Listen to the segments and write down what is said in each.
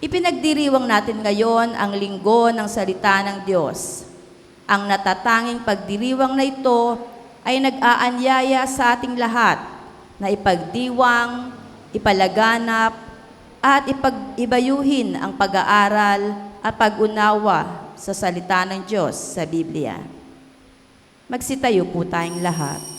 Ipinagdiriwang natin ngayon ang linggo ng salita ng Diyos. Ang natatanging pagdiriwang na ito ay nag-aanyaya sa ating lahat na ipagdiwang, ipalaganap, at ibayuhin ang pag-aaral at pag-unawa sa salita ng Diyos sa Biblia. Magsitayo po tayong lahat.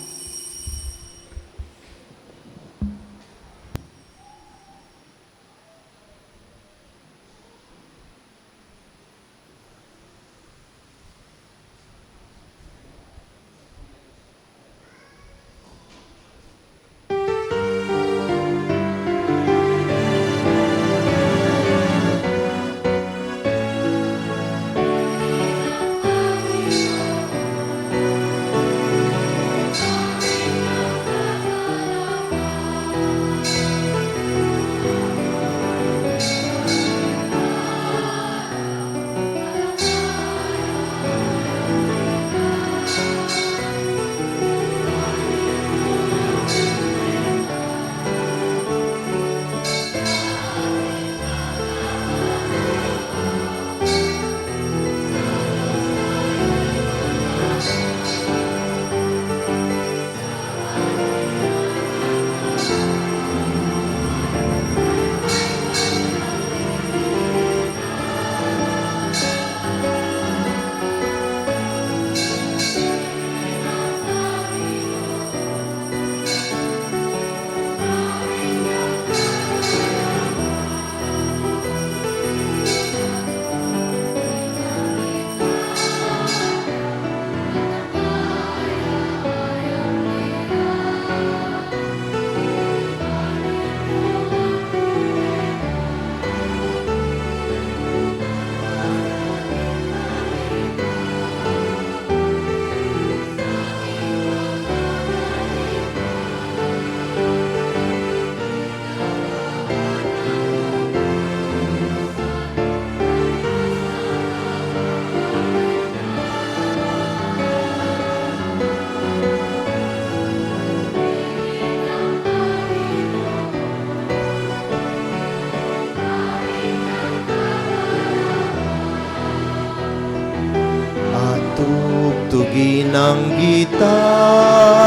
Tugtugin ng gitara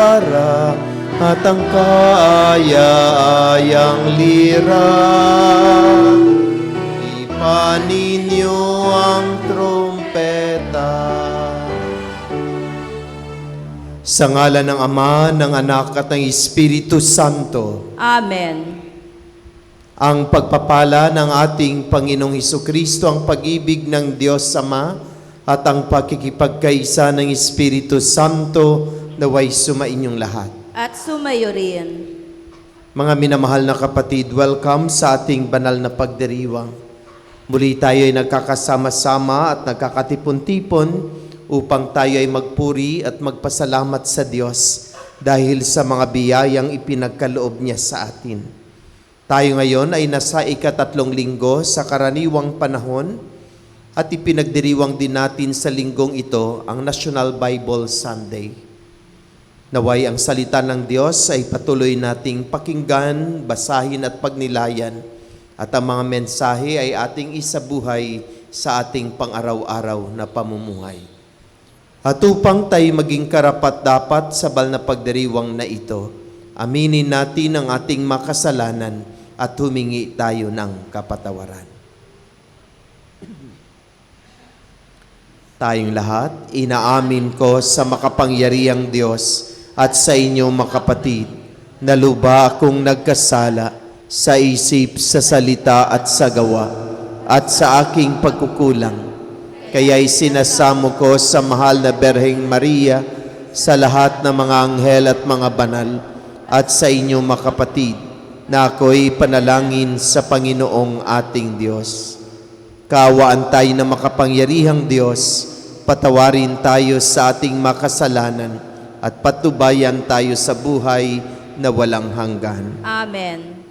at ang kaaya-ayang lira. Ipaninyo ang trompeta. Sa ngalan ng Ama, ng Anak at ng Espiritu Santo. Amen. Ang pagpapala ng ating Panginoong Hesukristo, ang pag-ibig ng Diyos Ama, at ang pakikipagkaisa ng Espiritu Santo naway sumainyong lahat. At sumayo rin. Mga minamahal na kapatid, welcome sa ating banal na pagdiriwang. Muli tayo ay nagkakasama-sama at nagkakatipon-tipon upang tayo ay magpuri at magpasalamat sa Diyos dahil sa mga biyayang ipinagkaloob niya sa atin. Tayo ngayon ay nasa ika-3 linggo sa karaniwang panahon at ipinagdiriwang din natin sa linggong ito ang National Bible Sunday. Naway ang salita ng Diyos ay patuloy nating pakinggan, basahin at pagnilayan at ang mga mensahe ay ating isabuhay sa ating pang-araw-araw na pamumuhay. At upang tayo maging karapat-dapat sa banal na pagdiriwang na ito, aminin natin ang ating makasalanan at humingi tayo ng kapatawaran. Tayong lahat, inaamin ko sa makapangyarihang Diyos at sa inyo mga kapatid, na luba akong nagkasala sa isip, sa salita at sa gawa, at sa aking pagkukulang. Kaya'y sinasamo ko sa mahal na Berheng Maria, sa lahat ng mga anghel at mga banal, at sa inyo mga kapatid, na ako'y panalangin sa Panginoong ating Diyos. Kaawaan tayo ng makapangyarihang Diyos, patawarin tayo sa ating makasalanan at patubayan tayo sa buhay na walang hanggan. Amen.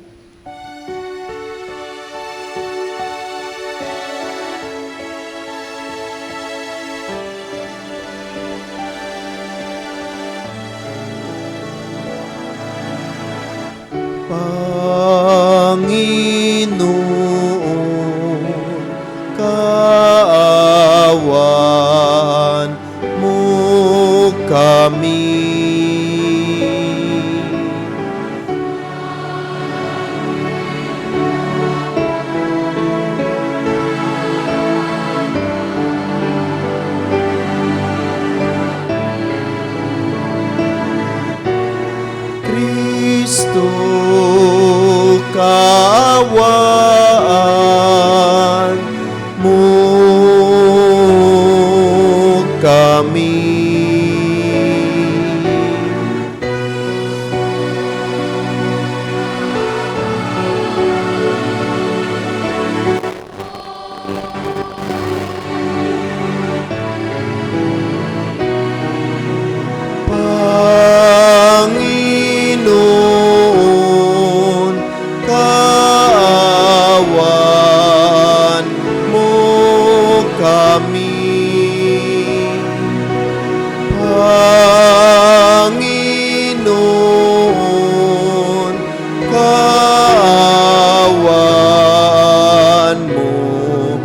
Panginoon, kami. Kristo, kaawaan mo kami. Panginoon, kaawaan mo kami. Panginoon, kaawaan mo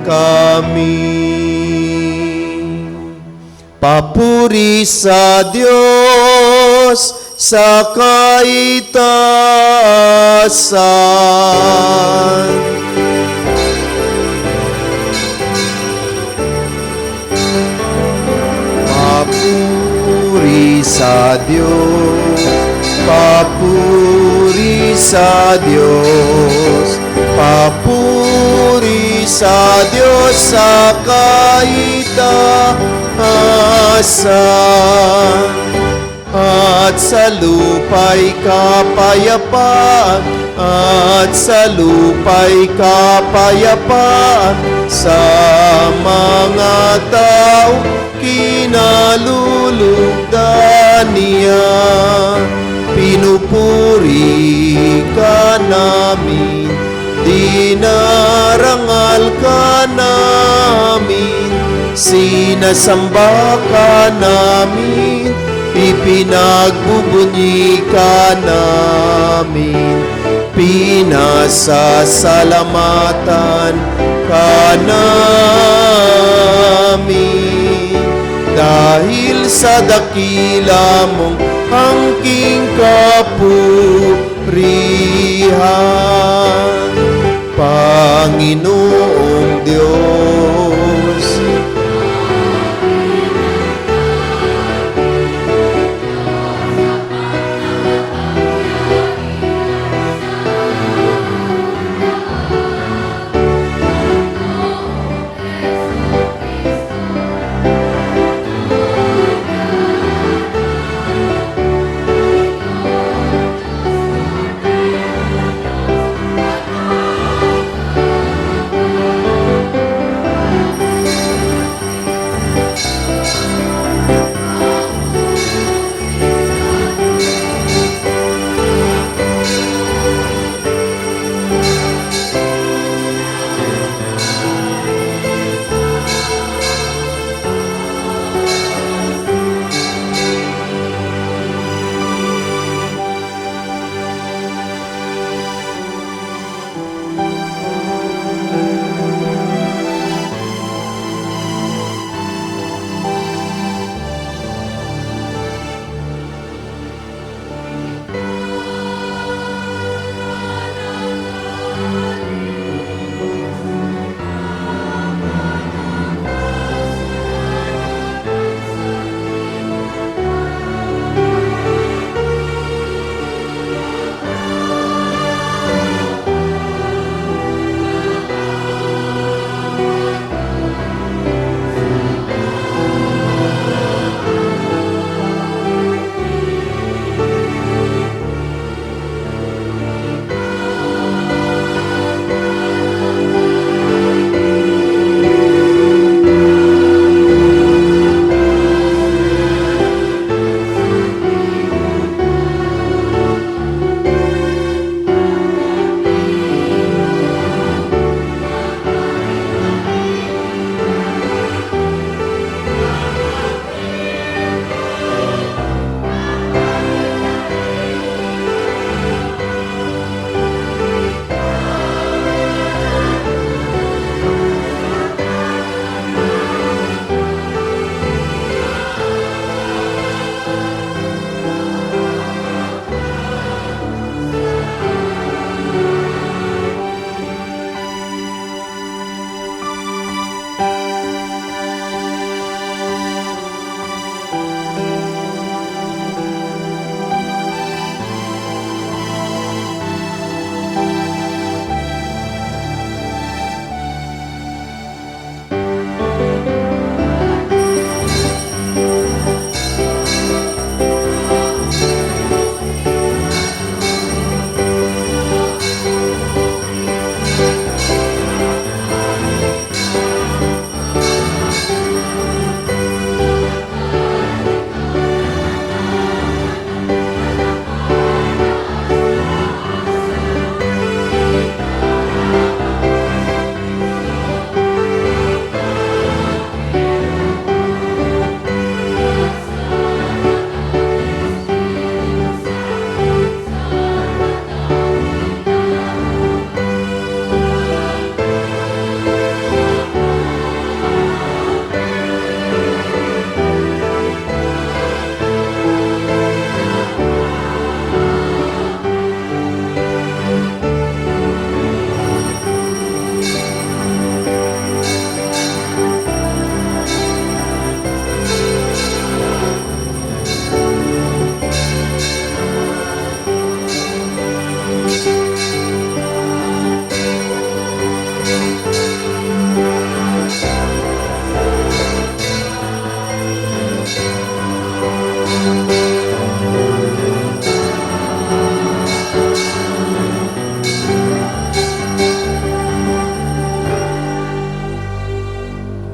kami. Papuri sa Diyos sa kaitaasan. Papuri sa Diyos, papuri sa Diyos, papuri sa Diyos sa kaitaasan. At sa lupa'y kapayapaan, at sa lupa'y kapayapaan sa mga tao kinalulugdan niya. Pinupuri ka namin, dinarangal ka namin, sinasamba ka namin, ipinagbubunyi ka namin, pinasasalamatan ka namin. Dahil sa dakila mong angking kapurihan, Panginoong Diyos.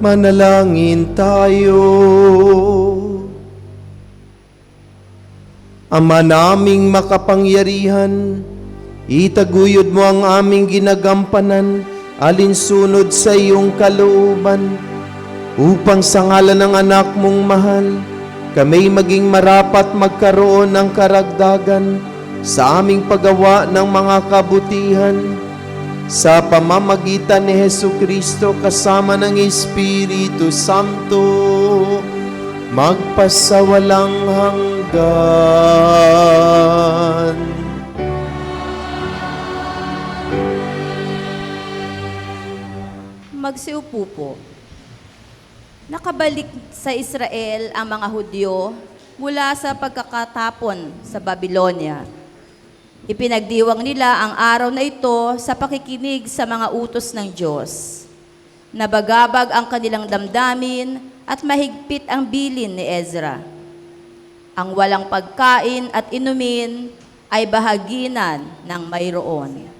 Manalangin tayo. Ama naming makapangyarihan, itaguyod mo ang aming ginagampanan alinsunod sa iyong kalooban, upang sa ngalan ng anak mong mahal, kami maging marapat magkaroon ng karagdagan sa aming paggawa ng mga kabutihan, sa pamamagitan ni Hesukristo kasama ng Espiritu Santo, magpasawalang hanggan. Magsiupo po. Nakabalik sa Israel ang mga Hudyo mula sa pagkakatapon sa Babylonia. Ipinagdiwang nila ang araw na ito sa pakikinig sa mga utos ng Diyos. Nabagabag ang kanilang damdamin at mahigpit ang bilin ni Ezra. Ang walang pagkain at inumin ay bahaginan ng mayroon.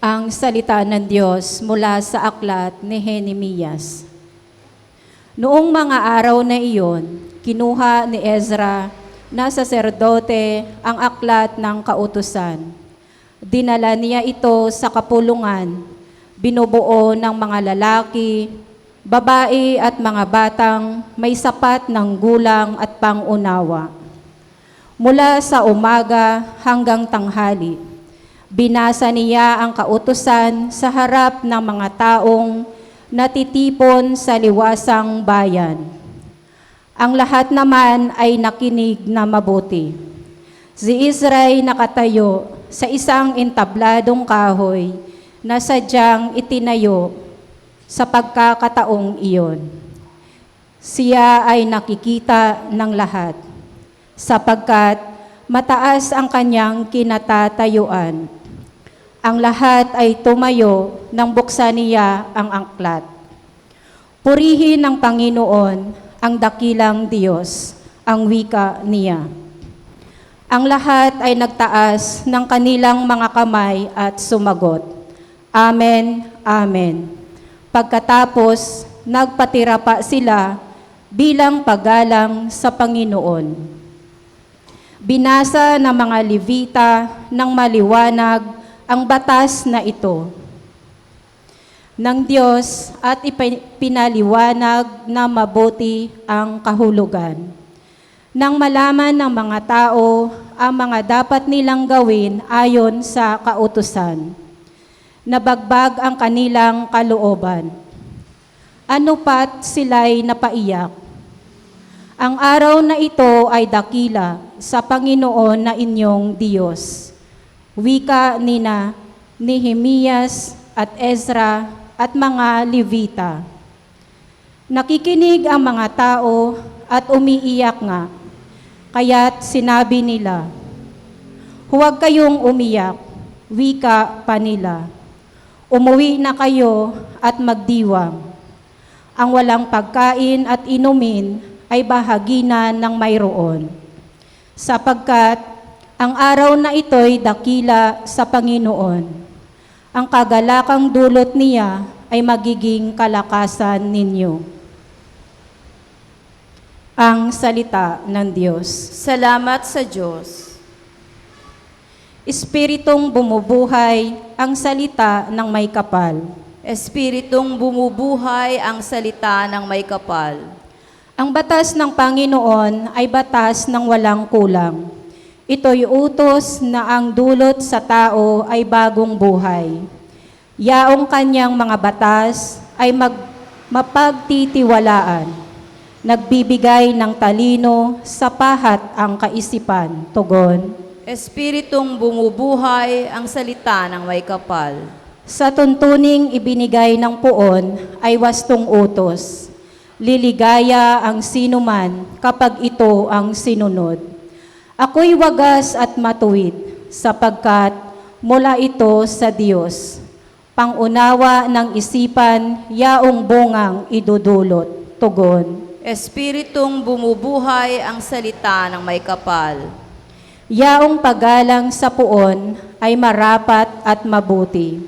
Ang salita ng Diyos mula sa aklat ni Nehemías. Noong mga araw na iyon, kinuha ni Ezra na saserdote ang aklat ng kautusan. Dinala niya ito sa kapulungan, binubuo ng mga lalaki, babae at mga batang may sapat ng gulang at pangunawa. Mula sa umaga hanggang tanghali, binasa niya ang kautusan sa harap ng mga taong natitipon sa liwasang bayan. Ang lahat naman ay nakinig na mabuti. Si Israel nakatayo sa isang entabladong kahoy na sadyang itinayo sa pagkakataong iyon. Siya ay nakikita ng lahat, sapagkat mataas ang kanyang kinatatayuan. Ang lahat ay tumayo nang buksan niya ang angklat. Purihin ng Panginoon ang dakilang Diyos, ang wika niya. Ang lahat ay nagtaas ng kanilang mga kamay at sumagot, Amen, Amen. Pagkatapos, nagpatira pa sila bilang paggalang sa Panginoon. Binasa ng mga Levita ng maliwanag ang batas na ito ng Diyos at pinaliwanag na mabuti ang kahulugan. Nang malaman ng mga tao ang mga dapat nilang gawin ayon sa kautusan, nabagbag ang kanilang kalooban. Ano pat sila'y napaiyak. Ang araw na ito ay dakila sa Panginoon na inyong Diyos. Wika nina Nehemías at Ezra at mga Levita. Nakikinig ang mga tao at umiiyak nga. Kaya't sinabi nila, huwag kayong umiyak, wika pa nila. Umuwi na kayo at magdiwang. Ang walang pagkain at inumin ay bahaginan ng mayroon, sapagkat ang araw na ito'y dakila sa Panginoon. Ang kagalakang dulot niya ay magiging kalakasan ninyo. Ang salita ng Diyos. Salamat sa Diyos. Espiritong bumubuhay ang salita ng may kapal. Espiritong bumubuhay ang salita ng may kapal. Ang batas ng Panginoon ay batas ng walang kulang. Ito'y utos na ang dulot sa tao ay bagong buhay. Yaong kanyang mga batas ay mapagtitiwalaan. Nagbibigay ng talino sa pahat ang kaisipan. Tugon. Espiritong bumubuhay ang salita ng may kapal. Sa tuntuning ibinigay ng puon ay wastong utos. Liligaya ang sinuman kapag ito ang sinunod. Ako'y wagas at matuwid, sapagkat mula ito sa Diyos. Pangunawa ng isipan, yaong bungang idudulot. Tugon. Espiritong bumubuhay ang salita ng may kapal. Yaong paggalang sa puon ay marapat at mabuti.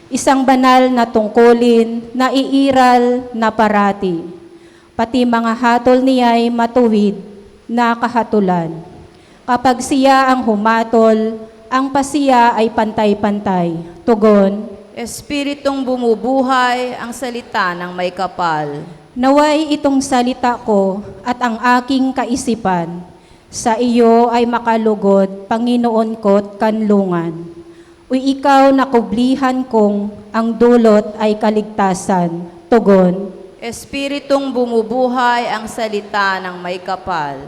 isang banal na tungkulin na iiral na parati, pati mga hatol niya'y matuwid na kahatulan. Kapag siya ang humatol, ang pasiya ay pantay-pantay. Tugon, Espiritong bumubuhay ang salita ng may kapal. naway itong salita ko at ang aking kaisipan sa iyo ay makalugod, Panginoon ko't kanlungan. Uy ikaw na kublihan kong ang dulot ay kaligtasan. Tugon, Espiritong bumubuhay ang salita ng may kapal.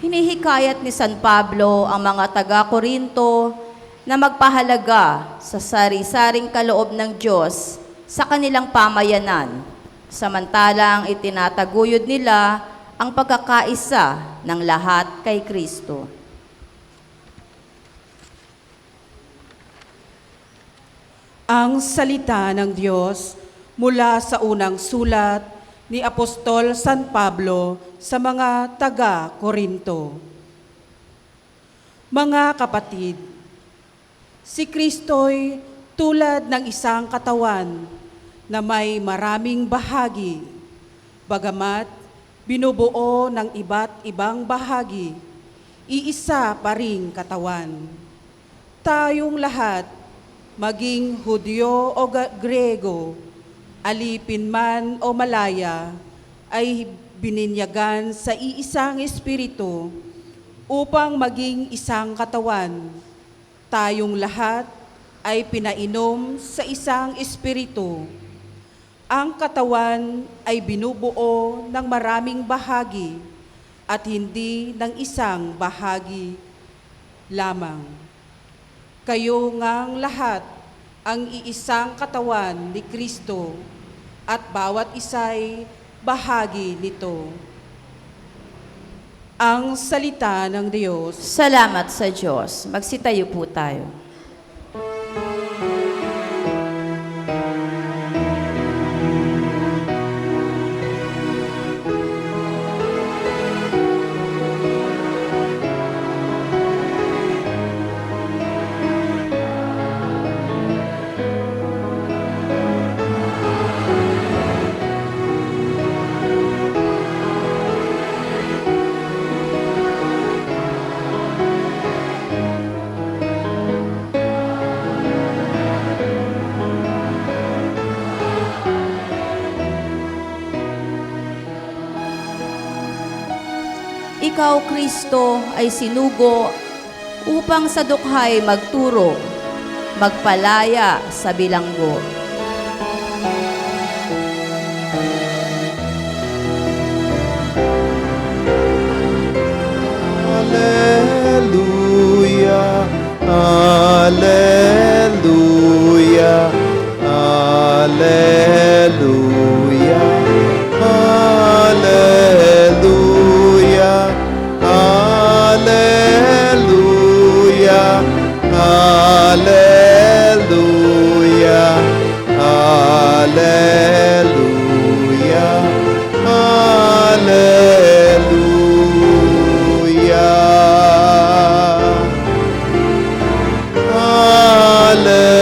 Hinihikayat ni San Pablo ang mga taga-Korinto na magpahalaga sa sari-saring kaloob ng Diyos sa kanilang pamayanan, samantalang itinataguyod nila ang pagkakaisa ng lahat kay Kristo. Ang salita ng Diyos mula sa unang sulat ni Apostol San Pablo sa mga taga-Korinto. Mga kapatid, si Kristo'y tulad ng isang katawan na may maraming bahagi, bagamat binubuo ng iba't ibang bahagi, iisa pa ring katawan. Tayong lahat, maging Hudyo o Grego, alipin man o malaya, ay bininyagan sa iisang espiritu upang maging isang katawan. Tayong lahat ay pinainom sa isang espiritu. Ang katawan ay binubuo ng maraming bahagi at hindi ng isang bahagi lamang. Kayo ngang lahat ang iisang katawan ni Kristo at bawat isa'y bahagi nito. Ang salita ng Diyos. Salamat sa Diyos. Magsitayo po tayo. Ikaw, Kristo, ay sinugo upang sa dukhay magturo, magpalaya sa bilanggo. Hallelujah, Hallelujah, Hallelujah, Hallelujah, Hallelujah, Hallelujah, Hallelujah,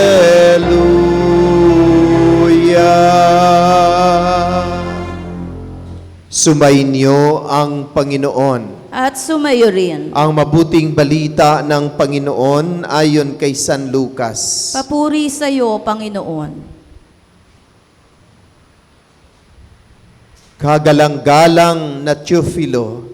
Sumainyo ang Panginoon. At sumayo rin. Ang mabuting balita ng Panginoon ayon kay San Lucas. Papuri sa iyo, Panginoon. Kagalang-galang na Teofilo,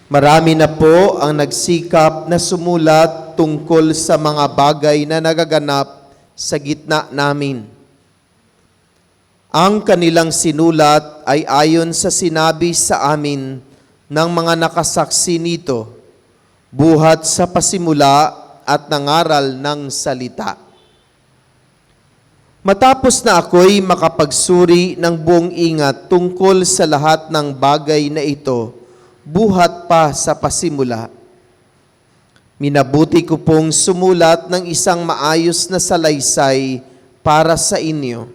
marami na po ang nagsikap na sumulat tungkol sa mga bagay na nagaganap sa gitna namin. Ang kanilang sinulat ay ayon sa sinabi sa amin ng mga nakasaksi nito, buhat sa pasimula at nangaral ng salita. Matapos na ako'y makapagsuri ng buong ingat tungkol sa lahat ng bagay na ito, buhat pa sa pasimula, minabuti ko pong sumulat ng isang maayos na salaysay para sa inyo,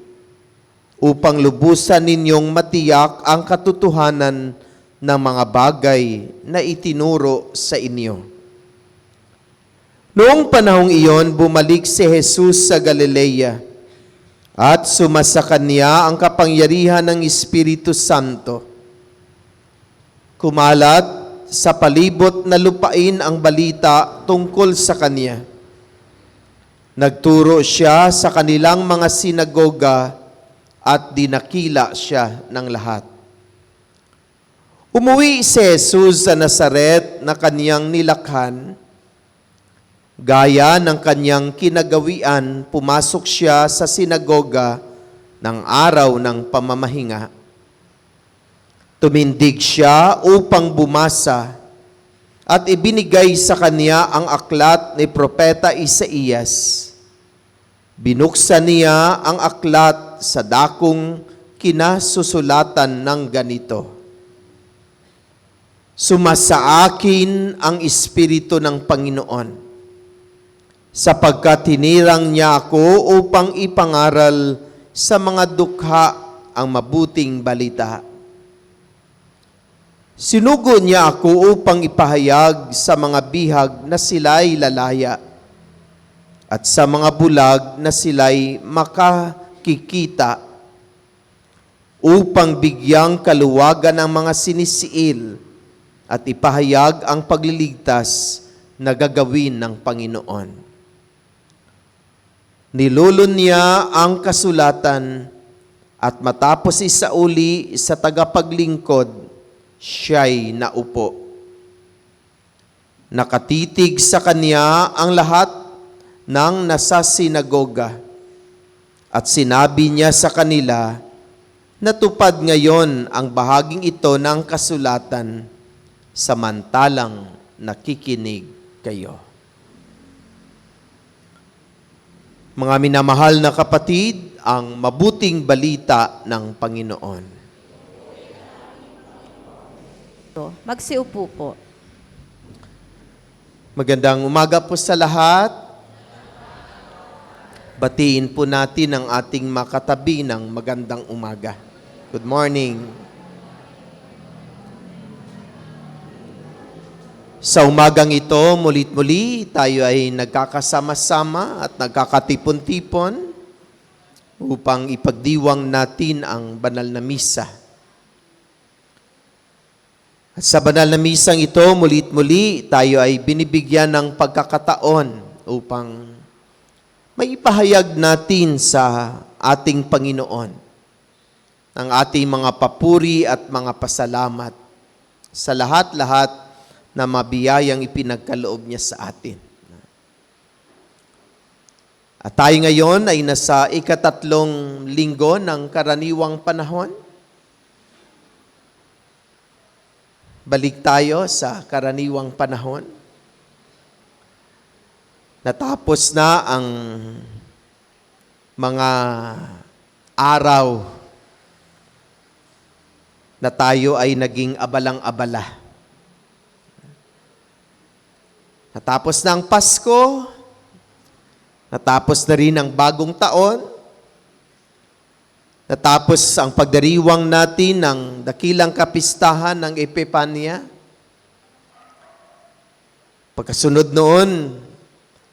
upang lubusan ninyong matiyak ang katotohanan ng mga bagay na itinuro sa inyo. Noong panahong iyon, bumalik si Jesus sa Galilea at sumasa kanya ang kapangyarihan ng Espiritu Santo. Kumalat sa palibot na lupain ang balita tungkol sa kanya. Nagturo siya sa kanilang mga sinagoga at dinakila siya ng lahat. Umuwi si Jesus sa Nazaret na kaniyang nilakhan. Gaya ng kanyang kinagawian, pumasok siya sa sinagoga ng araw ng pamamahinga. Tumindig siya upang bumasa at ibinigay sa kanya ang aklat ni Propeta Isaías. Binuksan niya ang aklat sa dakong kinasusulatan ng ganito: Sumasa akin ang Espiritu ng Panginoon, sapagkat hinirang niya ako upang ipangaral sa mga dukha ang mabuting balita. Sinugo niya ako upang ipahayag sa mga bihag na sila'y lalaya at sa mga bulag na sila'y makakikita, upang bigyang kaluwagan ang mga sinisiil at ipahayag ang pagliligtas na gagawin ng Panginoon. Nilulun niya ang kasulatan at matapos isauli sa tagapaglingkod, siya'y naupo. Nakatitig sa kanya ang lahat ng nasa sinagoga at sinabi niya sa kanila, natupad ngayon ang bahaging ito ng kasulatan samantalang nakikinig kayo. Mga minamahal na kapatid, ang mabuting balita ng Panginoon. Magsiupo po. Magandang umaga po sa lahat. Batiin po natin ang ating makatabi ng magandang umaga. Good morning. Sa umagang ito, mulit-muli, tayo ay nagkakasama-sama at nagkakatipon-tipon upang ipagdiwang natin ang banal na misa. At sa banal na misang ito, mulit-muli, tayo ay binibigyan ng pagkakataon upang maipahayag natin sa ating Panginoon ang ating mga papuri at mga pasalamat sa lahat-lahat na mabiyayang ipinagkaloob niya sa atin. At tayo ngayon ay nasa ikatatlong linggo ng karaniwang panahon. Balik tayo sa karaniwang panahon. Natapos na ang mga araw na tayo ay naging abalang-abala. Natapos na ang Pasko, natapos na rin ang bagong taon, natapos ang pagdiriwang natin ng dakilang kapistahan ng Epipanya. Pagkasunod noon,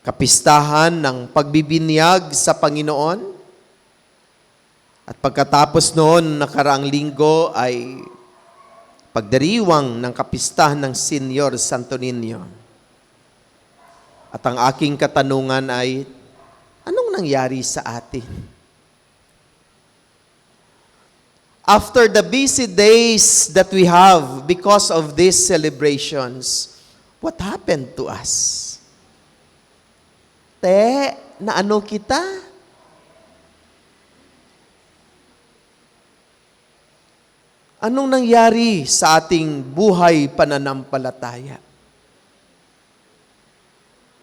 kapistahan ng pagbibinyag sa Panginoon. At pagkatapos noon, nakaraang linggo ay pagdiriwang ng kapistahan ng Senyor Santo Niño. At ang aking katanungan ay, anong nangyari sa atin? After the busy days that we have because of these celebrations, what happened to us? Naano kita? Anong nangyari sa ating buhay pananampalataya?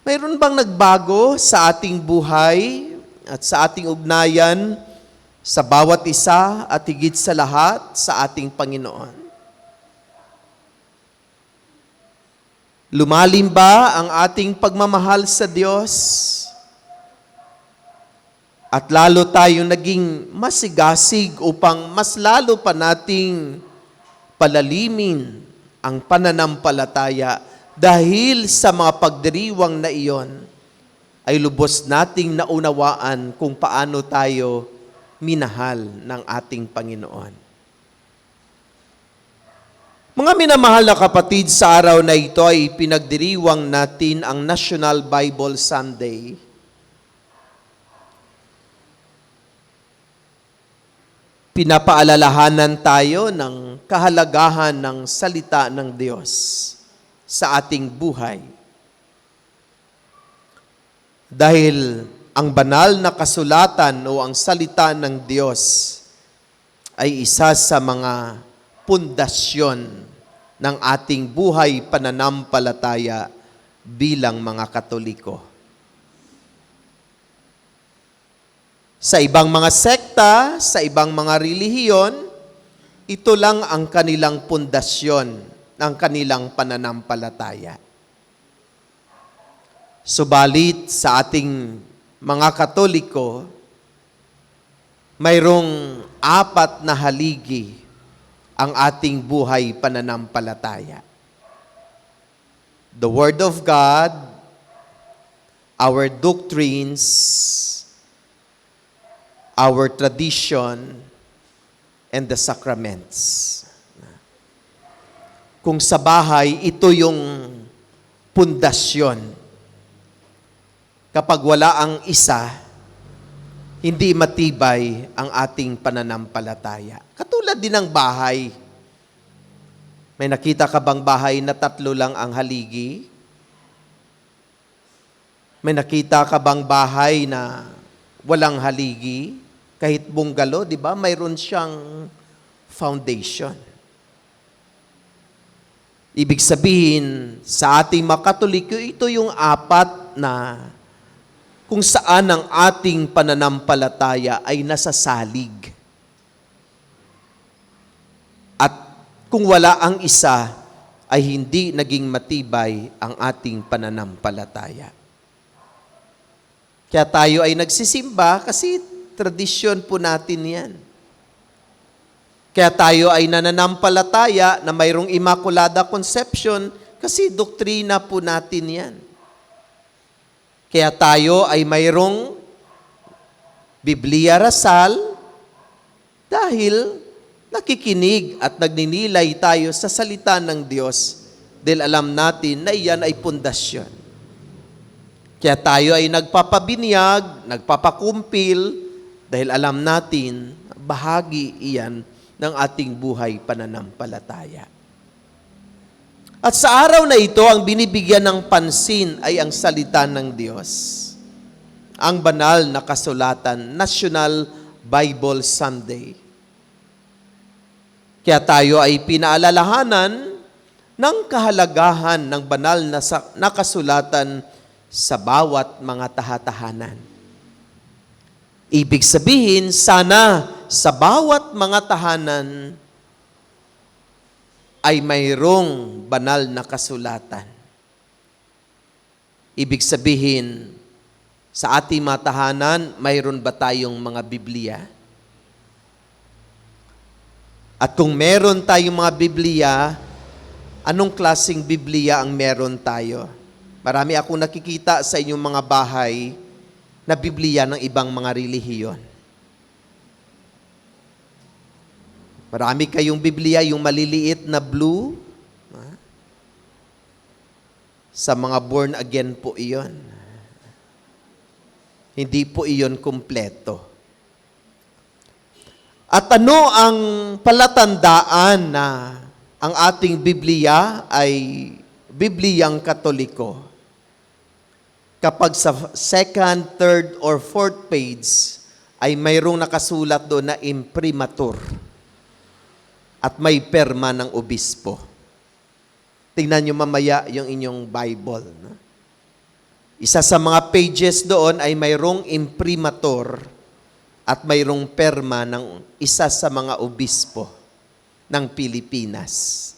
Mayroon bang nagbago sa ating buhay at sa ating ugnayan sa bawat isa at higit sa lahat sa ating Panginoon? Lumalim ba ang ating pagmamahal sa Diyos? At lalo tayong naging masigasig upang mas lalo pa nating palalimin ang pananampalataya dahil sa mga pagdiriwang na iyon ay lubos nating naunawaan kung paano tayo minahal ng ating Panginoon. Mga minamahal na kapatid, sa araw na ito ay pinagdiriwang natin ang National Bible Sunday. Pinapaalalahanan tayo ng kahalagahan ng salita ng Diyos sa ating buhay. Dahil ang banal na kasulatan o ang salita ng Diyos ay isa sa mga pundasyon ng ating buhay pananampalataya bilang mga Katoliko. Sa ibang mga sekta, sa ibang mga relihiyon, ito lang ang kanilang pundasyon ng kanilang pananampalataya. Subalit sa ating mga Katoliko, mayroong 4 na haligi ang ating buhay pananampalataya. The Word of God, our doctrines, our tradition, and the sacraments. Kung sa bahay, ito yung pundasyon. Kapag wala ang isa, hindi matibay ang ating pananampalataya. Katulad din ng bahay. May nakita ka bang bahay na 3 lang ang haligi? May nakita ka bang bahay na walang haligi? Kahit bungalow, di ba? Mayroon siyang foundation. Ibig sabihin, sa ating mga Katoliko, ito yung 4 na kung saan ang ating pananampalataya ay nasasalig. At kung wala ang isa, ay hindi naging matibay ang ating pananampalataya. Kaya tayo ay nagsisimba kasi tradisyon po natin yan. Kaya tayo ay nananampalataya na mayroong Immaculada Conception kasi doktrina po natin yan. Kaya tayo ay mayroong Biblia Rasal dahil nakikinig at nagninilay tayo sa salita ng Diyos dahil alam natin na iyan ay pundasyon. Kaya tayo ay nagpapabinyag, nagpapakumpil dahil alam natin bahagi iyan ng ating buhay pananampalataya. At sa araw na ito, ang binibigyan ng pansin ay ang salita ng Diyos. Ang banal na kasulatan, National Bible Sunday. Kaya tayo ay pinaalalahanan ng kahalagahan ng banal na kasulatan sa bawat mga tahatahanan. Ibig sabihin, sana sa bawat mga tahanan ay mayroong banal na kasulatan. Ibig sabihin, sa ating mga tahanan, mayroon ba tayong mga Biblia? At kung meron tayong mga Biblia, anong klaseng Biblia ang meron tayo? Marami akong nakikita sa inyong mga bahay na Biblia ng ibang mga relihiyon. Marami kayong Biblia, yung maliliit na blue. Sa mga born again po iyon. Hindi po iyon kumpleto. At ano ang palatandaan na ang ating Biblia ay Bibliyang Katoliko? Kapag sa 2nd, 3rd, or 4th page ay mayroong nakasulat doon na imprimatur at may perma ng obispo. Tingnan nyo mamaya yung inyong Bible. No? Isa sa mga pages doon ay mayroong imprimatur at mayroong perma ng isa sa mga obispo ng Pilipinas.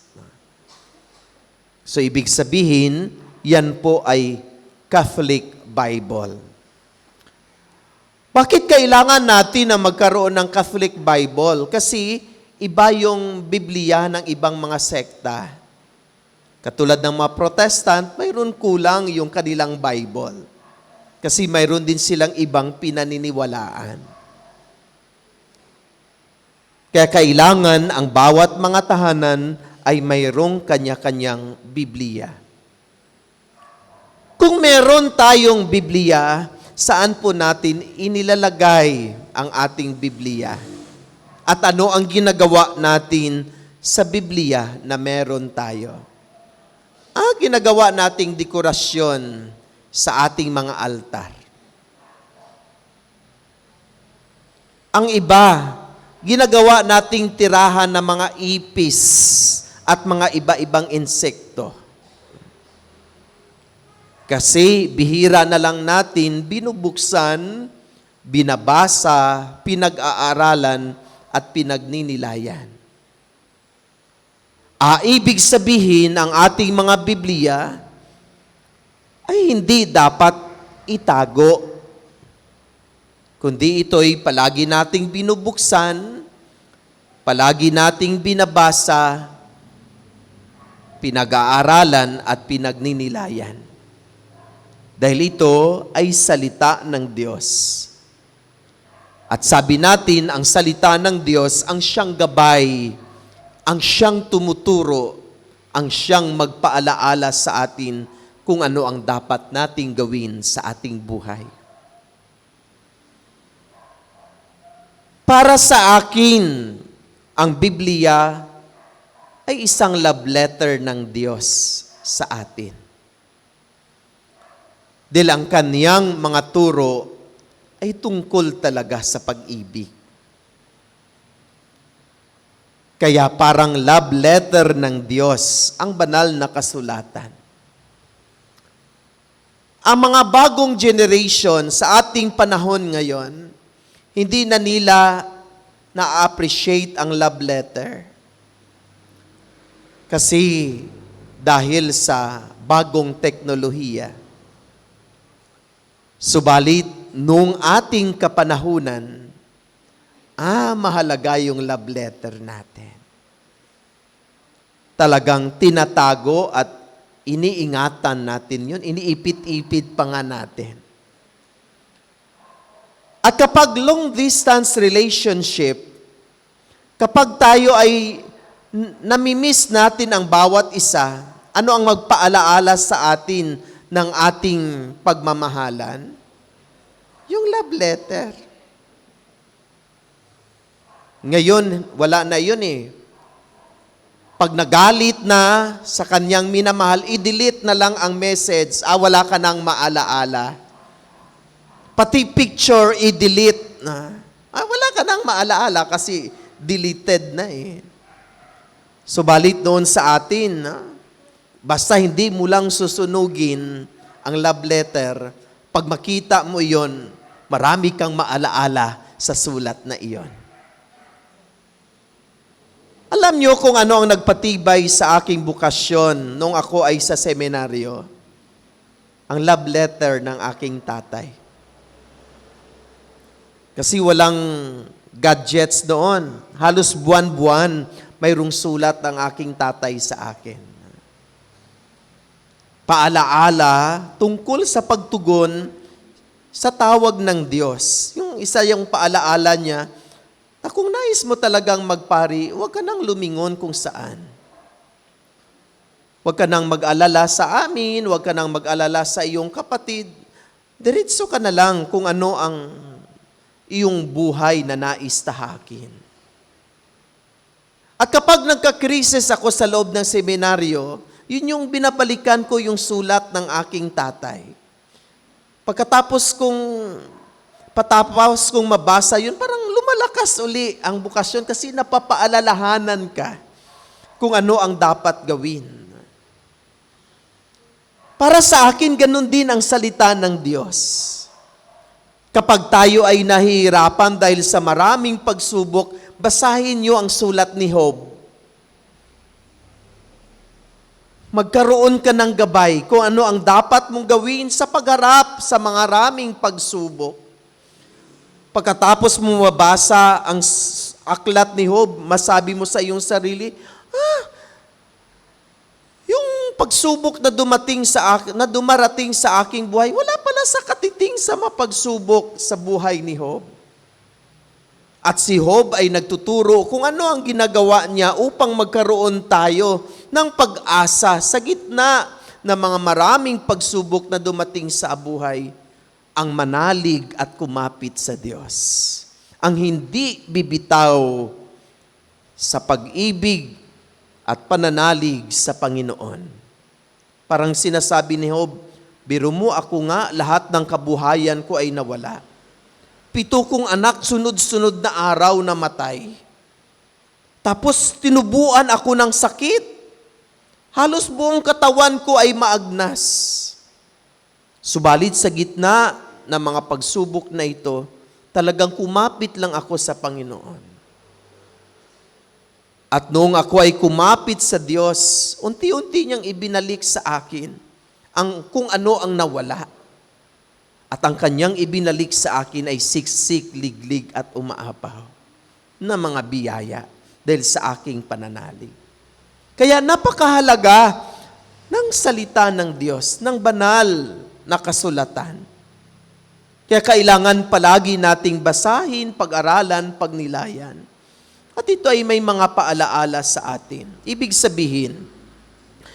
So, ibig sabihin, yan po ay Catholic Bible. Bakit kailangan natin na magkaroon ng Catholic Bible? Kasi iba yung Biblia ng ibang mga sekta. Katulad ng mga Protestant, mayroon kulang yung kanilang Bible. Kasi mayroon din silang ibang pinaniniwalaan. Kaya kailangan ang bawat mga tahanan ay mayroong kanya-kanyang Biblia. Kung meron tayong Biblia, saan po natin inilalagay ang ating Biblia? At ano ang ginagawa natin sa Biblia na meron tayo? Ginagawa nating dekorasyon sa ating mga altar. Ang iba, ginagawa nating tirahan ng mga ipis at mga iba-ibang insekto. Kasi bihira na lang natin binubuksan, binabasa, pinag-aaralan at pinagninilayan. Ibig sabihin ang ating mga Biblia ay hindi dapat itago, kundi ito'y palagi nating binubuksan, palagi nating binabasa, pinag-aaralan at pinagninilayan. Dahil ito ay salita ng Diyos. At sabi natin, ang salita ng Diyos ang siyang gabay, ang siyang tumuturo, ang siyang magpaalaala sa atin kung ano ang dapat nating gawin sa ating buhay. Para sa akin, ang Biblia ay isang love letter ng Diyos sa atin. Dahil ang kaniyang mga turo ay tungkol talaga sa pag-ibig. Kaya parang love letter ng Diyos ang banal na kasulatan. Ang mga bagong generation sa ating panahon ngayon, hindi na nila na-appreciate ang love letter. Kasi dahil sa bagong teknolohiya. Subalit, nung ating kapanahunan, mahalaga yung love letter natin. Talagang tinatago at iniingatan natin yun, iniipit-ipit pa nga natin. At kapag long-distance relationship, kapag tayo ay namimiss natin ang bawat isa, ano ang magpaalaala sa atin ng ating pagmamahalan? Yung love letter. Ngayon, wala na yun eh. Pag nagalit na sa kanyang minamahal, i-delete na lang ang message, wala ka nang maalaala. Pati picture, i-delete na. Wala ka nang maalaala kasi deleted na eh. Subalit doon sa atin, basta hindi mo lang susunugin ang love letter, pag makita mo iyon, marami kang maalaala sa sulat na iyon. Alam niyo kung ano ang nagpatibay sa aking bukasyon nung ako ay sa seminaryo? Ang love letter ng aking tatay. Kasi walang gadgets doon. Halos buwan-buwan mayroong sulat ng aking tatay sa akin. Paalaala tungkol sa pagtugon sa tawag ng Diyos. Yung isa yung paalaala niya, na kung nais mo talagang magpari, huwag ka nang lumingon kung saan. Huwag ka nang mag-alala sa amin, huwag ka nang mag-alala sa iyong kapatid. Diretso ka na lang kung ano ang iyong buhay na nais tahakin. At kapag nagka-krisis ako sa loob ng seminaryo, yun yung binabalikan ko yung sulat ng aking tatay. Patapos kong mabasa yun, parang lumalakas uli ang bukasyon kasi napapaalalahanan ka kung ano ang dapat gawin. Para sa akin, ganun din ang salita ng Diyos. Kapag tayo ay nahihirapan dahil sa maraming pagsubok, basahin niyo ang sulat ni Job. Magkaroon ka ng gabay kung ano ang dapat mong gawin sa pagharap sa mga raming pagsubok. Pagkatapos mo mabasa ang aklat ni Job, masabi mo sa iyong sarili, yung pagsubok na dumarating sa aking buhay, wala pala sa katiting sa mapagsubok sa buhay ni Job. At si Job ay nagtuturo kung ano ang ginagawa niya upang magkaroon tayo ng pag-asa sa gitna ng mga maraming pagsubok na dumating sa buhay, ang manalig at kumapit sa Diyos. Ang hindi bibitaw sa pag-ibig at pananalig sa Panginoon. Parang sinasabi ni Job, biro mo ako nga, lahat ng kabuhayan ko ay nawala. 7 kong anak, sunod-sunod na araw na matay. Tapos tinubuan ako ng sakit. Halos buong katawan ko ay maagnas. Subalit sa gitna ng mga pagsubok na ito, talagang kumapit lang ako sa Panginoon. At noong ako ay kumapit sa Diyos, unti-unti niyang ibinalik sa akin kung ano ang nawala. At ang kanyang ibinalik sa akin ay siksik, liglig at umaapaw na mga biyaya dahil sa aking pananalig. Kaya napakahalaga ng salita ng Diyos, ng banal na kasulatan. Kaya kailangan palagi nating basahin, pag-aralan, pagnilayan. At ito ay may mga paalaala sa atin. Ibig sabihin,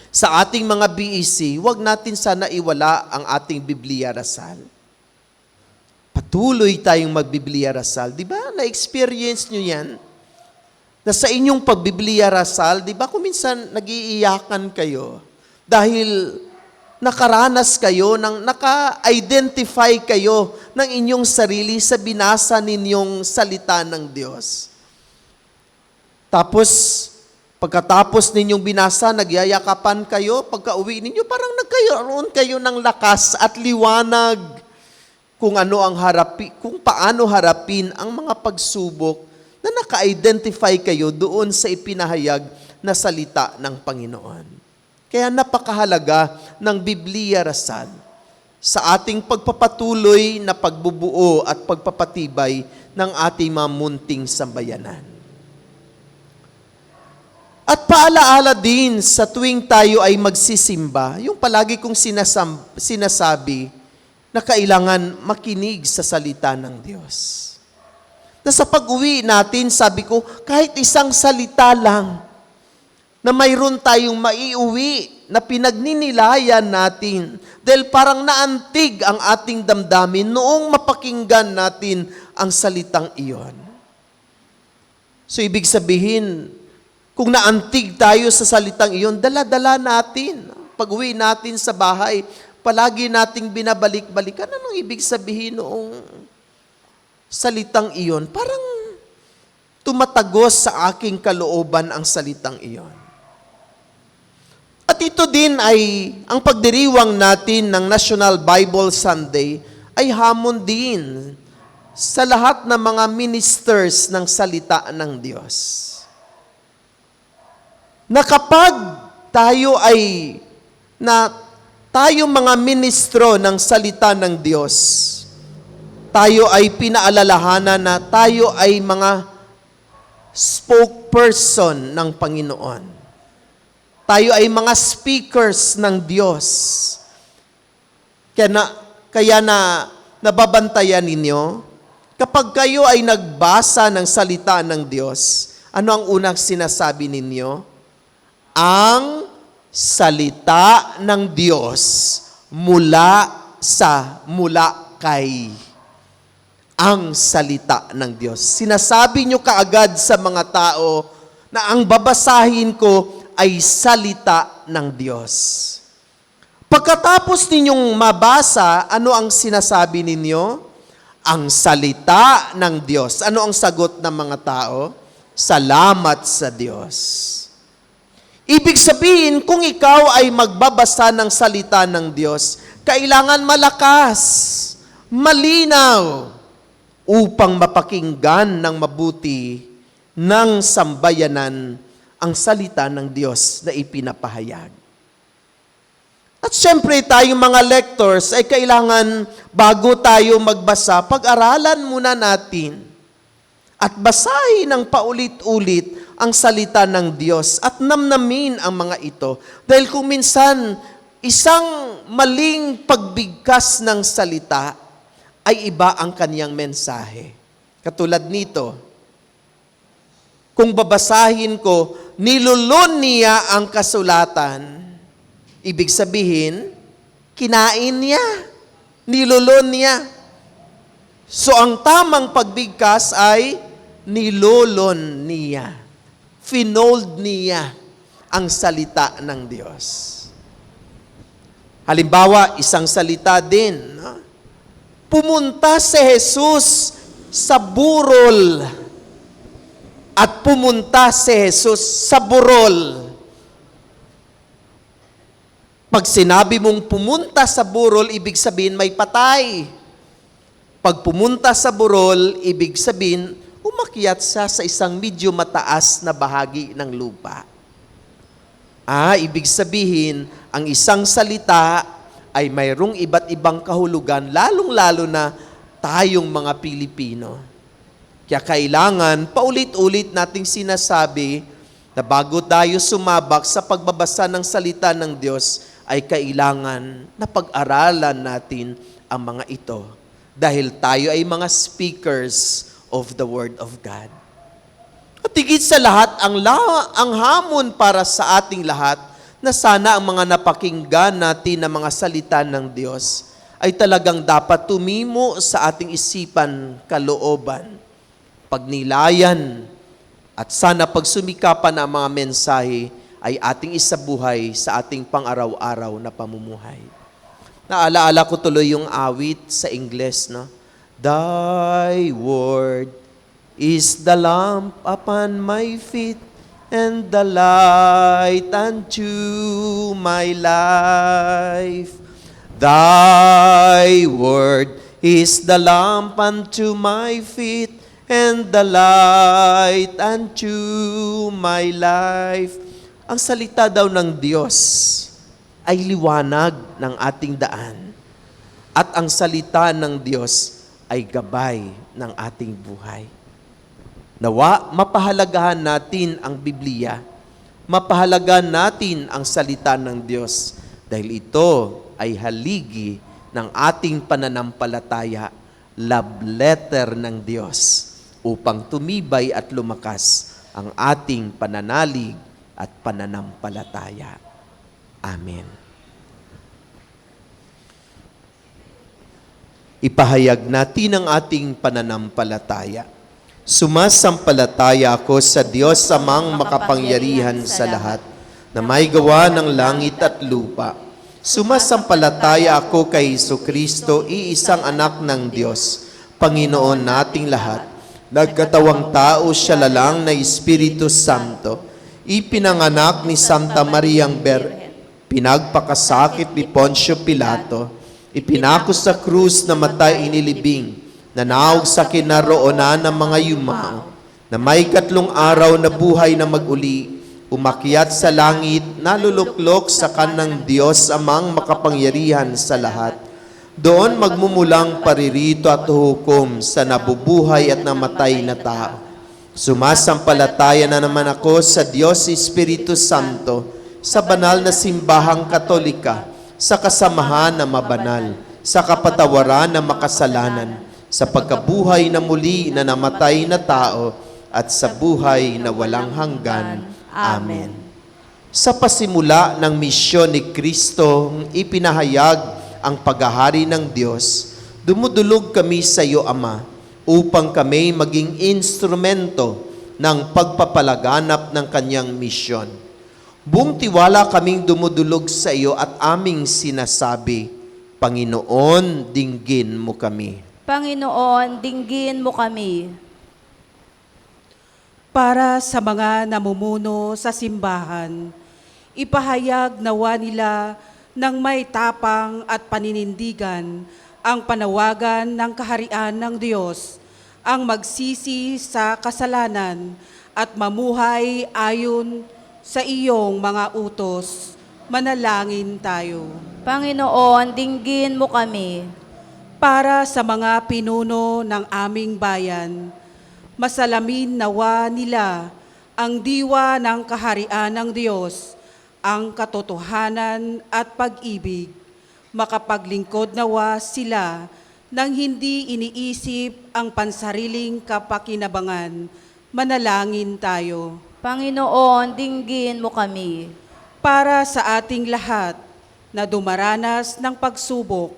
sa ating mga BEC, huwag natin sana iwala ang ating Biblia Rasal. Patuloy tayong magbiblia Rasal. Di ba? Na-experience nyo yan? Na sa inyong pagbiblia Rasal, di ba kung minsan nag-iiyakan kayo dahil nakaranas kayo, naka-identify kayo ng inyong sarili sa binasa ninyong salita ng Diyos. Tapos, pagkatapos ninyong binasa, nagyayakapan kayo, pagka-uwi ninyo, parang nagkaroon kayo ng lakas at liwanag kung paano harapin ang mga pagsubok na naka-identify kayo doon sa ipinahayag na salita ng Panginoon. Kaya napakahalaga ng Biblia Rasal sa ating pagpapatuloy na pagbubuo at pagpapatibay ng ating mga munting sambayanan. At paalaala din sa tuwing tayo ay magsisimba, yung palagi kong sinasabi na kailangan makinig sa salita ng Diyos. Na sa pag-uwi natin, sabi ko, kahit isang salita lang na mayroon tayong maiuwi na pinagninilayan natin dahil parang naantig ang ating damdamin noong mapakinggan natin ang salitang iyon. So ibig sabihin, kung naantig tayo sa salitang iyon, dala-dala natin. Pag-uwi natin sa bahay, palagi nating binabalik-balikan. Anong ibig sabihin noong salitang iyon? Parang tumatagos sa aking kalooban ang salitang iyon. At ito din ay, ang pagdiriwang natin ng National Bible Sunday ay hamon din sa lahat ng mga ministers ng salita ng Diyos. Na kapag tayo mga ministro ng salita ng Diyos, tayo ay pinaalalahanan na tayo ay mga spokesperson ng Panginoon. Tayo ay mga speakers ng Diyos. Kaya nababantayan ninyo, kapag kayo ay nagbasa ng salita ng Diyos, ano ang unang sinasabi ninyo? Ang salita ng Diyos mula kay. Ang salita ng Diyos. Sinasabi nyo kaagad sa mga tao na ang babasahin ko ay salita ng Diyos. Pagkatapos ninyong mabasa, ano ang sinasabi ninyo? Ang salita ng Diyos. Ano ang sagot ng mga tao? Salamat sa Diyos. Ibig sabihin, kung ikaw ay magbabasa ng salita ng Diyos, kailangan malakas, malinaw, upang mapakinggan ng mabuti ng sambayanan ang salita ng Diyos na ipinapahayag. At syempre tayong mga lectors ay kailangan bago tayo magbasa, pag-aralan muna natin at basahin ng paulit-ulit ang salita ng Diyos at namnamin ang mga ito. Dahil kung minsan, isang maling pagbigkas ng salita ay iba ang kaniyang mensahe. Katulad nito, kung babasahin ko, nilulun niya ang kasulatan, ibig sabihin, kinain niya, nilulun niya. So ang tamang pagbigkas ay nilolon niya. Finold niya ang salita ng Diyos. Halimbawa, isang salita din. No? Pumunta si Jesus sa burol at pumunta si Jesus sa burol. Pag sinabi mong pumunta sa burol, ibig sabihin may patay. Pag pumunta sa burol, ibig sabihin, umakyat siya sa isang medyo mataas na bahagi ng lupa. Ibig sabihin, ang isang salita ay mayroong iba't ibang kahulugan, lalong-lalo na tayong mga Pilipino. Kaya kailangan, paulit-ulit nating sinasabi na bago tayo sumabak sa pagbabasa ng salita ng Diyos, ay kailangan na pag-aralan natin ang mga ito. Dahil tayo ay mga speakers of the Word of God. At higit sa lahat, ang hamon para sa ating lahat na sana ang mga napakinggan natin na mga salita ng Diyos ay talagang dapat tumimo sa ating isipan, kalooban, pagnilayan, at sana pagsumikapan ang mga mensahe ay ating isabuhay sa ating pang-araw-araw na pamumuhay. Naalaala ko tuloy yung awit sa Ingles, no? Thy word is the lamp upon my feet and the light unto my life. Thy word is the lamp unto my feet and the light unto my life. Ang salita daw ng Diyos ay liwanag ng ating daan. At ang salita ng Diyos ay gabay ng ating buhay. Nawa, mapahalagahan natin ang Biblia. Mapahalagahan natin ang salita ng Diyos. Dahil ito ay haligi ng ating pananampalataya, love letter ng Diyos, upang tumibay at lumakas ang ating pananalig at pananampalataya. Amen. Ipahayag natin ang ating pananampalataya. Sumasampalataya ako sa Diyos amang makapangyarihan sa lahat, na may gawa ng langit at lupa. Sumasampalataya ako kay Jesucristo, iisang anak ng Diyos, Panginoon nating lahat. Nagkatawang tao siya lalang na Espiritu Santo, ipinanganak ni Santa Mariang pinagpakasakit ni Poncio Pilato, ipinako sa krus na matay inilibing, nanaog sa kinaroonan ng mga yumao, na may 3 araw na buhay na mag-uli, umakyat sa langit, naluluklok sa kanang Diyos amang makapangyarihan sa lahat. Doon magmumulang paririto at hukom sa nabubuhay at namatay na tao. Sumasampalataya na naman ako sa Diyos Espiritu Santo, sa banal na simbahang katolika, sa kasamahan na mabanal, sa kapatawaran ng makasalanan, sa pagkabuhay na muli na namatay na tao, at sa buhay na walang hanggan. Amen. Sa pasimula ng misyon ni Kristo, ipinahayag ang paghahari ng Diyos, dumudulog kami sa iyo, Ama, upang kami maging instrumento ng pagpapalaganap ng kanyang misyon. Buong tiwala kaming dumudulog sa iyo at aming sinasabi, Panginoon, dinggin mo kami. Panginoon, dinggin mo kami. Para sa mga namumuno sa simbahan, ipahayag nawa nila ng may tapang at paninindigan ang panawagan ng kaharian ng Diyos, ang magsisi sa kasalanan at mamuhay ayon sa iyong mga utos. Manalangin tayo. Panginoon, dinggin mo kami. Para sa mga pinuno ng aming bayan, Masalamin nawa nila ang diwa ng kaharian ng Diyos, ang katotohanan at pag-ibig. Makapaglingkod nawa sila nang hindi iniisip ang pansariling kapakinabangan. Manalangin tayo. Panginoon, dinggin mo kami. Para sa ating lahat na dumaranas ng pagsubok,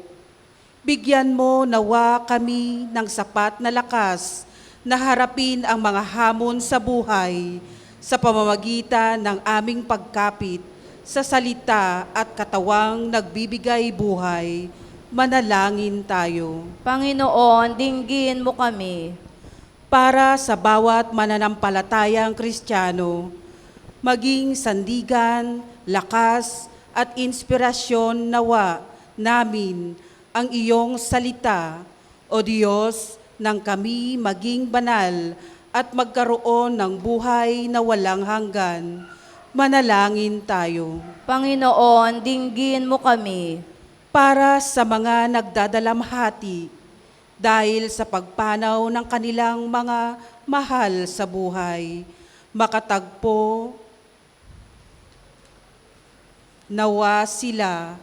bigyan mo nawa kami ng sapat na lakas na harapin ang mga hamon sa buhay sa pamamagitan ng aming pagkapit sa salita at katawang nagbibigay buhay. Manalangin tayo. Panginoon, dinggin mo kami. Para sa bawat mananampalatayang Kristiyano, maging sandigan, lakas at inspirasyon nawa namin ang iyong salita, O Diyos, nang kami maging banal at magkaroon ng buhay na walang hanggan. Manalangin tayo. Panginoon, dinggin mo kami. Para sa mga nagdadalamhati, dahil sa pagpanaw ng kanilang mga mahal sa buhay, makatagpo nawa sila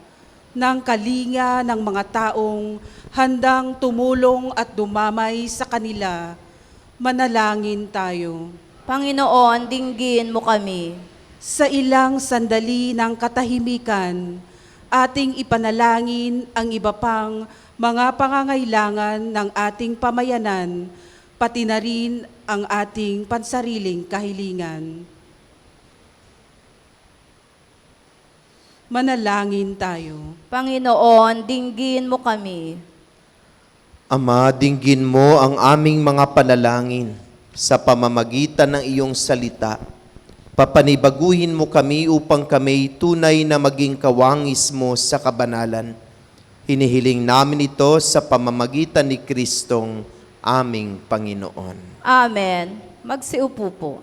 ng kalinga ng mga taong handang tumulong at dumamay sa kanila. Manalangin tayo. Panginoon, dinggin mo kami. Sa ilang sandali ng katahimikan, ating ipanalangin ang iba pang mga pangangailangan ng ating pamayanan, pati na rin ang ating pansariling kahilingan. Manalangin tayo. Panginoon, dinggin mo kami. Ama, dinggin mo ang aming mga panalangin sa pamamagitan ng iyong salita. Papanibaguhin mo kami upang kami tunay na maging kawangis mo sa kabanalan. Hinihiling namin ito sa pamamagitan ni Kristong aming Panginoon. Amen. Magsiupo po.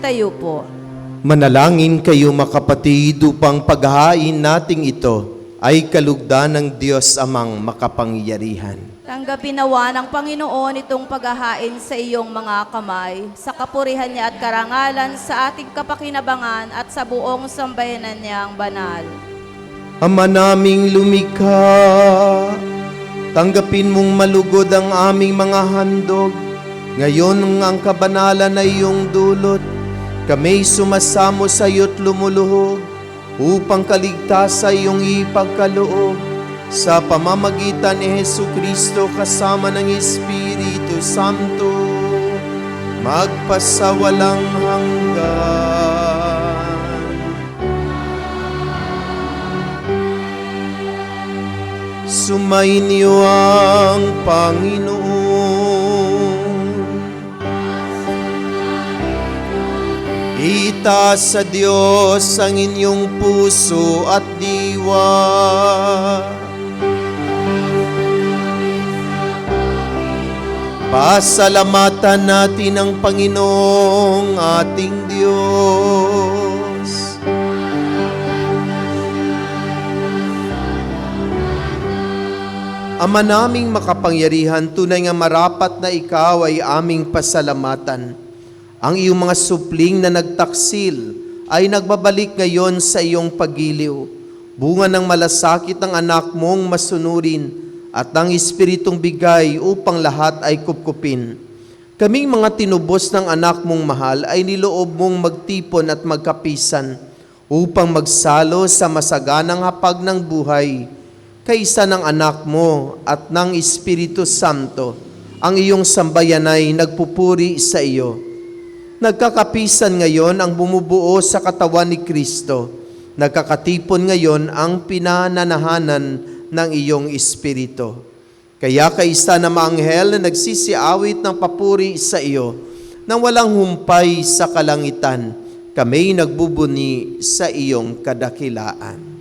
Magsitayo po. Manalangin kayo makapatid upang paghahain nating ito ay kalugdan ng Diyos amang makapangyarihan. Tanggapin nawa ng Panginoon itong paghahain sa iyong mga kamay, sa kapurihan niya at karangalan sa ating kapakinabangan at sa buong sambayanan niyang banal. Ama naming lumikha, tanggapin mong malugod ang aming mga handog. Ngayon ang kabanalan ay iyong dulot. Kami sumasamo sa iyo't lumuluhog upang kaligtas sa iyong ipagkaloob. Sa pamamagitan ni Jesucristo kasama ng Espiritu Santo, magpasawalang hanggan. Sumainyo ang Panginoon. Itaas sa Diyos ang inyong puso at diwa. Pasalamatan natin ang Panginoong ating Diyos. Ama naming makapangyarihan, tunay nga marapat na ikaw ay aming pasalamatan. Ang iyong mga supling na nagtaksil ay nagbabalik ngayon sa iyong pagiliw. Bunga ng malasakit ng anak mong masunurin at ng Espiritong bigay upang lahat ay kupkupin. Kaming mga tinubos ng anak mong mahal ay niloob mong magtipon at magkapisan upang magsalo sa masaganang hapag ng buhay kaysa ng anak mo at ng Espiritu Santo. Ang iyong sambayan ay nagpupuri sa iyo. Nagkakapisan ngayon ang bumubuo sa katawan ni Kristo. Nagkakatipon ngayon ang pinananahanan ng iyong Espiritu. Kaya kaisa na maanghel na nagsisiawit ng papuri sa iyo, nang walang humpay sa kalangitan, kami nagbubuni sa iyong kadakilaan.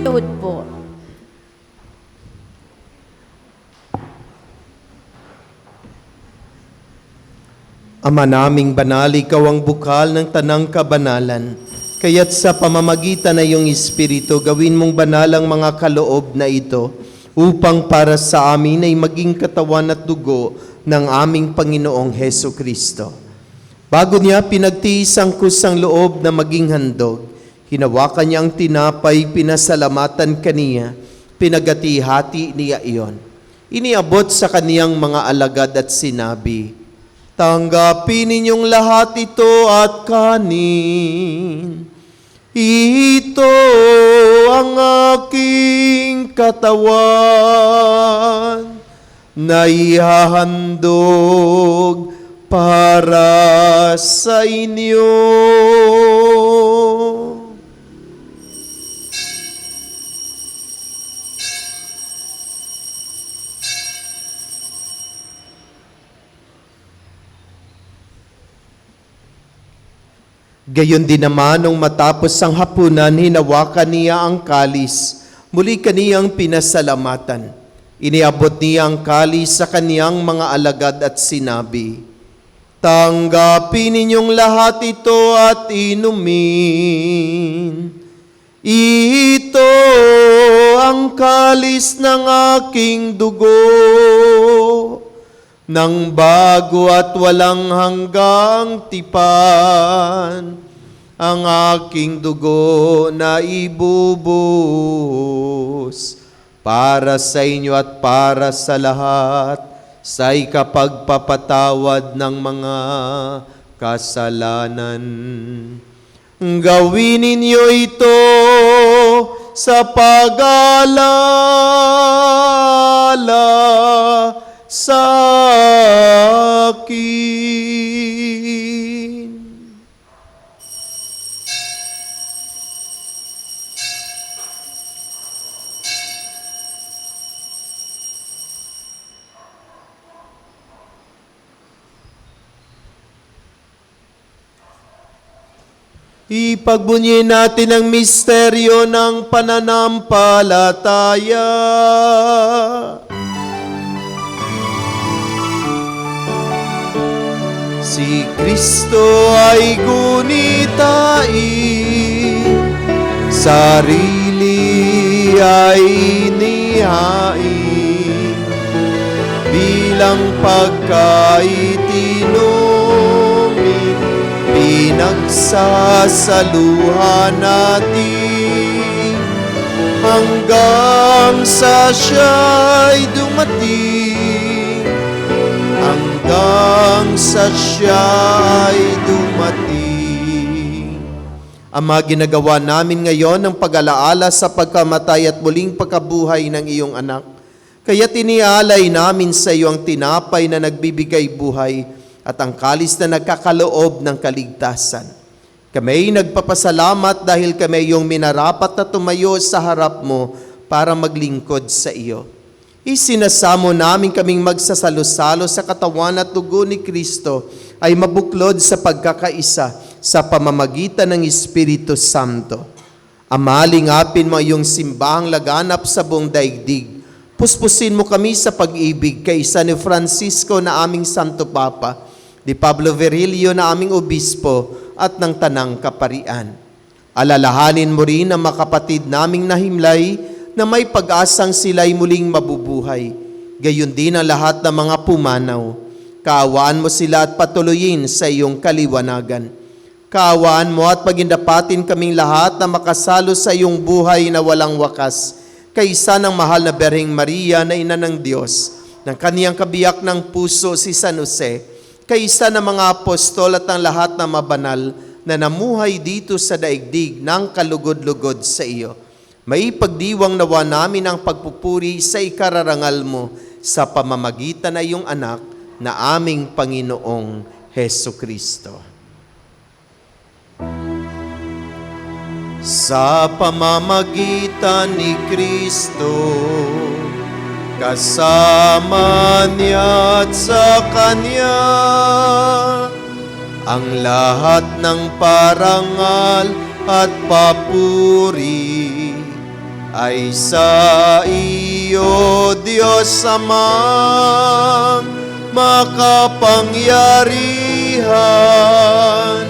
Tuhod po. Ama naming banal, ikaw ang bukal ng tanang kabanalan. Kaya't sa pamamagitan na iyong Espiritu, gawin mong banal ang mga kaloob na ito upang para sa amin ay maging katawan at dugo ng aming Panginoong Heso Kristo. Bago niya pinagtiis ang kusang loob na maging handog, hinawakan niya ang tinapay, pinasalamatan kaniya, pinagati-hati niya iyon. Iniabot sa kaniyang mga alagad at sinabi, "Tanggapin ninyong lahat ito at kanin. Ito ang aking katawan na ihahandog para sa inyo." Gayon din naman nung matapos ang hapunan, hinawakan niya ang kalis. Muli kaniyang pinasalamatan. Iniabot niya ang kalis sa kaniyang mga alagad at sinabi, "Tanggapin ninyong lahat ito at inumin. Ito ang kalis ng aking dugo, ng bago at walang hanggang tipan, ang aking dugo na ibubuhos para sa inyo at para sa lahat sa ikapagpapatawad ng mga kasalanan. Gawin ninyo ito sa pag-aalala sa akin." Ipagbunyi natin ang misteryo ng pananampalataya. Si Kristo ay gunitain, sarili ay inihain, bilang pagkaitinumin, pinagsasaluhan natin, hanggang sa siya'y dumating, hanggang sa siya'y dumating. Ama, ginagawa namin ngayon ang pag-alaala sa pagkamatay at muling pagkabuhay ng iyong anak. Kaya tinialay namin sa iyo ang tinapay na nagbibigay buhay at ang kalis na nagkakaloob ng kaligtasan. Kami nagpapasalamat dahil kami yung minarapat na tumayo sa harap mo para maglingkod sa iyo. Isinasamo namin kaming magsasalo-salo sa katawan at dugo ni Kristo ay mabuklod sa pagkakaisa sa pamamagitan ng Espiritu Santo. Ama, lingapin mo iyong simbahang laganap sa buong daigdig. Puspusin mo kami sa pag-ibig kay San Francisco na aming Santo Papa, ni Pablo Virilio na aming Obispo at ng Tanang Kaparian. Alalahanin mo rin ang makapatid naming nahimlay na may pag-asang sila'y muling mabubuhay. Gayon din ang lahat ng mga pumanaw. Kaawaan mo sila at patuloyin sa iyong kaliwanagan. Kaawaan mo at pagindapatin kaming lahat na makasalo sa iyong buhay na walang wakas, kaysa ng mahal na Berheng Maria na Ina ng Diyos, ng kaniyang kabiyak ng puso si San Jose, kaysa ng mga apostol at ng lahat na mabanal na namuhay dito sa daigdig ng kalugod-lugod sa iyo. May pagdiwang nawa namin ang pagpupuri sa ikararangal mo sa pamamagitan ng iyong anak na aming Panginoong Heso Kristo. Sa pamamagitan ni Kristo, kasama niya at sa Kanya, ang lahat ng parangal at papuri ay sa iyo, Diyos Amang makapangyarihan,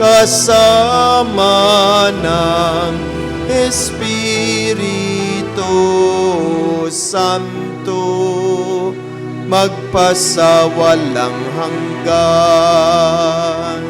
kasama ng Espiritu Santo, magpasawalang hanggan.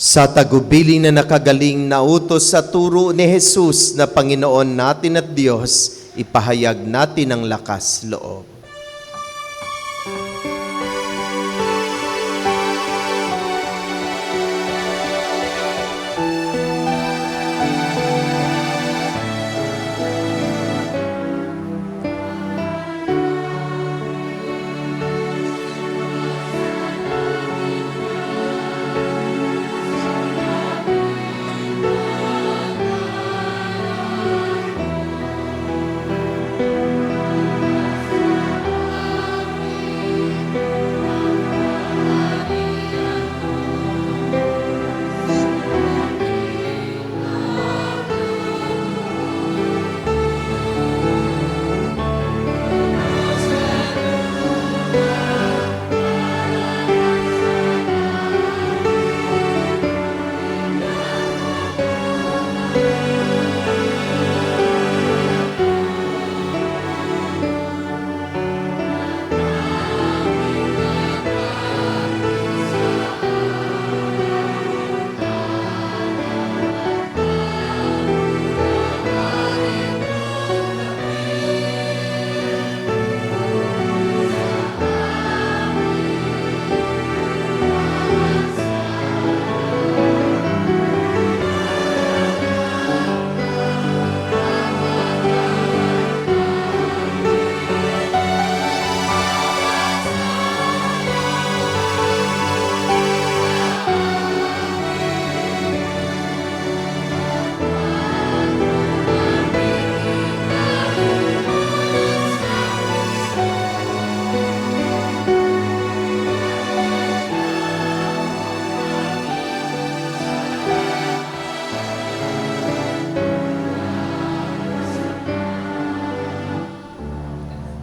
Sa tagubilin na nakagaling na utos sa turo ni Jesus na Panginoon natin at Diyos, ipahayag natin ang lakas loob.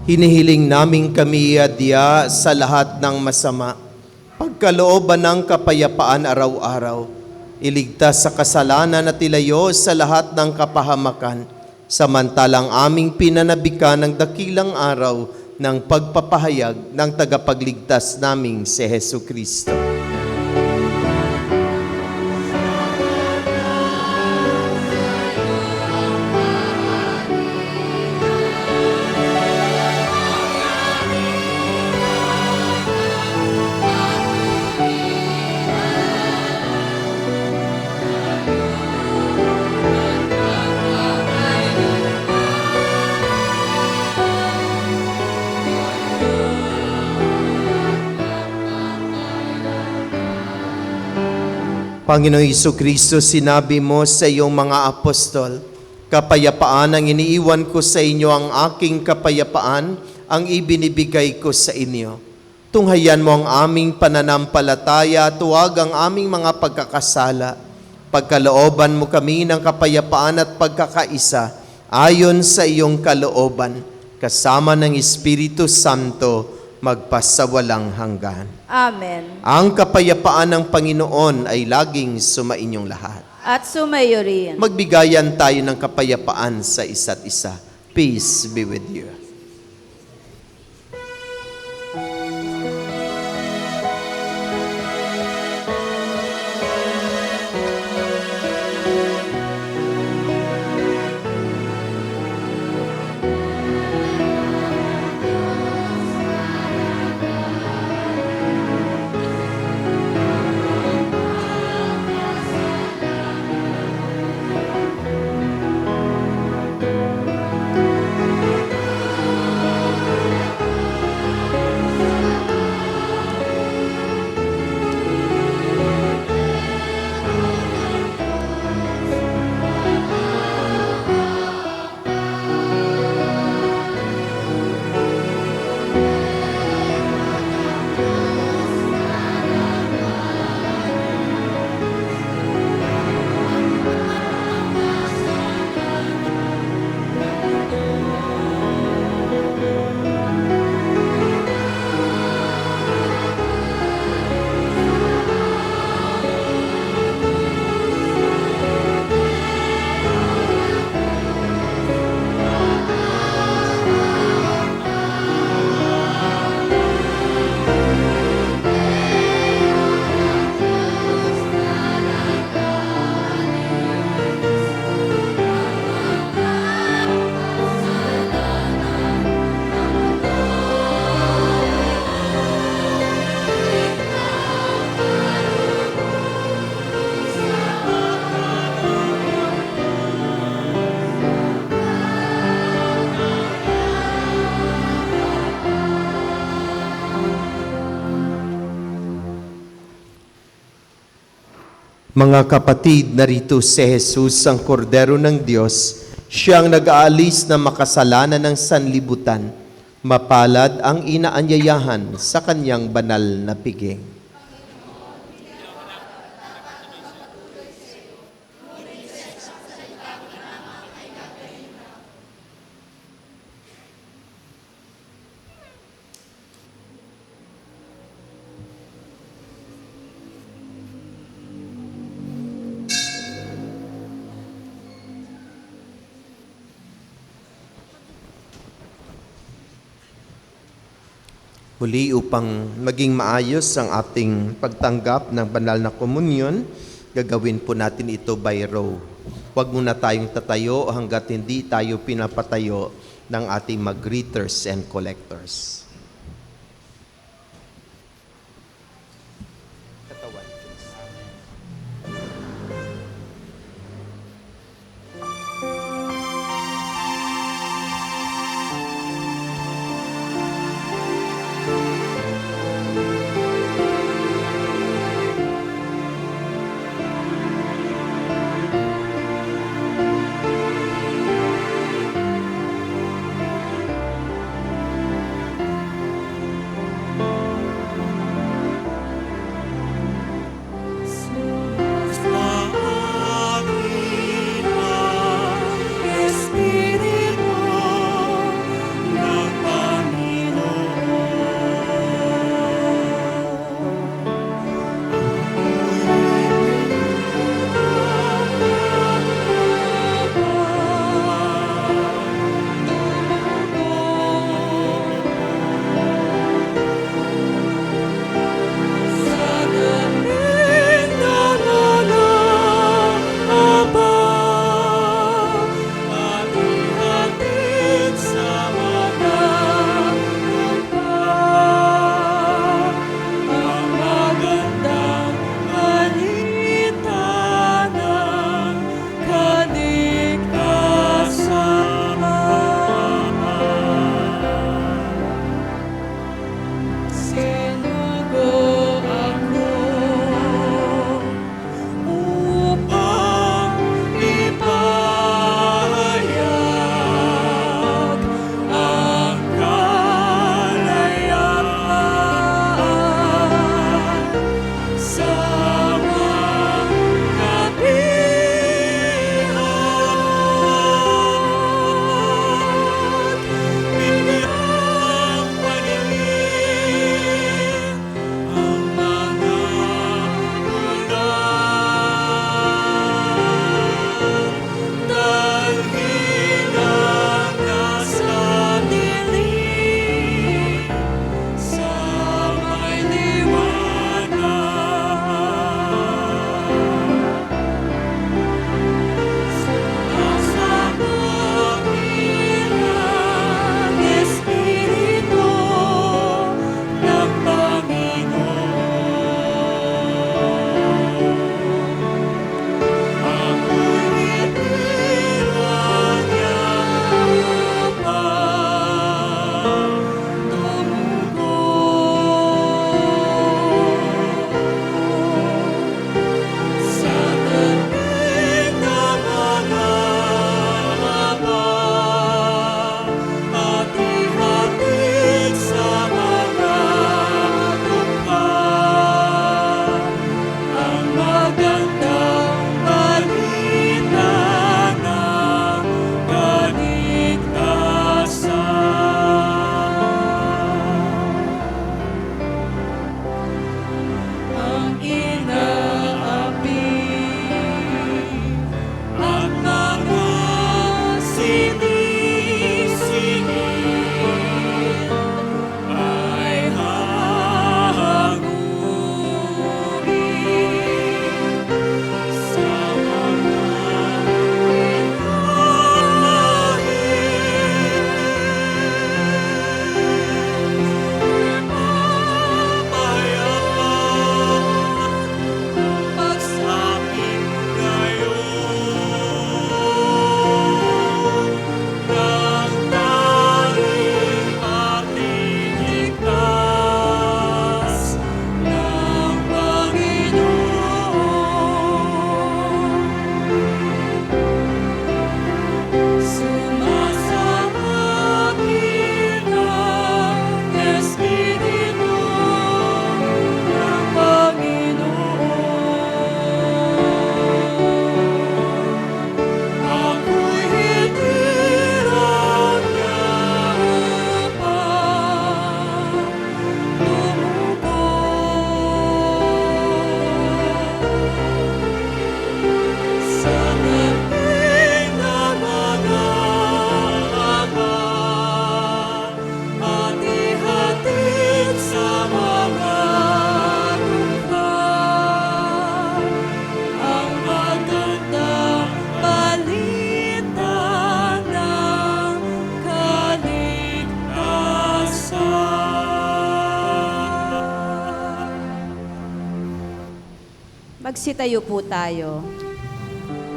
Hinihiling namin kami adya sa lahat ng masama, pagkalooban ng kapayapaan araw-araw, iligtas sa kasalanan at ilayo sa lahat ng kapahamakan, samantalang aming pinanabikan ng dakilang araw ng pagpapahayag ng tagapagligtas naming si Hesu Kristo. Panginoong Jesucristo, sinabi mo sa iyong mga apostol, kapayapaan ang iniiwan ko sa inyo, ang aking kapayapaan ang ibinibigay ko sa inyo. Tunghayan mo ang aming pananampalataya at huwag ang aming mga pagkakasala. Pagkalooban mo kami ng kapayapaan at pagkakaisa ayon sa iyong kalooban, kasama ng Espiritu Santo, magpasawalang hanggan. Amen. Ang kapayapaan ng Panginoon ay laging sumainyong lahat. At sumayo rin. Magbigayan tayo ng kapayapaan sa isa't isa. Peace be with you. Mga kapatid, narito si Jesus, ang kordero ng Diyos, siyang nag-aalis na makasalanan ng sanlibutan. Mapalad ang inaanyayahan sa kanyang banal na piging. Muli, upang maging maayos ang ating pagtanggap ng banal na komunyon, gagawin po natin ito by row. Huwag muna tayong tatayo hanggat hindi tayo pinapatayo ng ating mag-greeters and collectors. Magsitayo po tayo.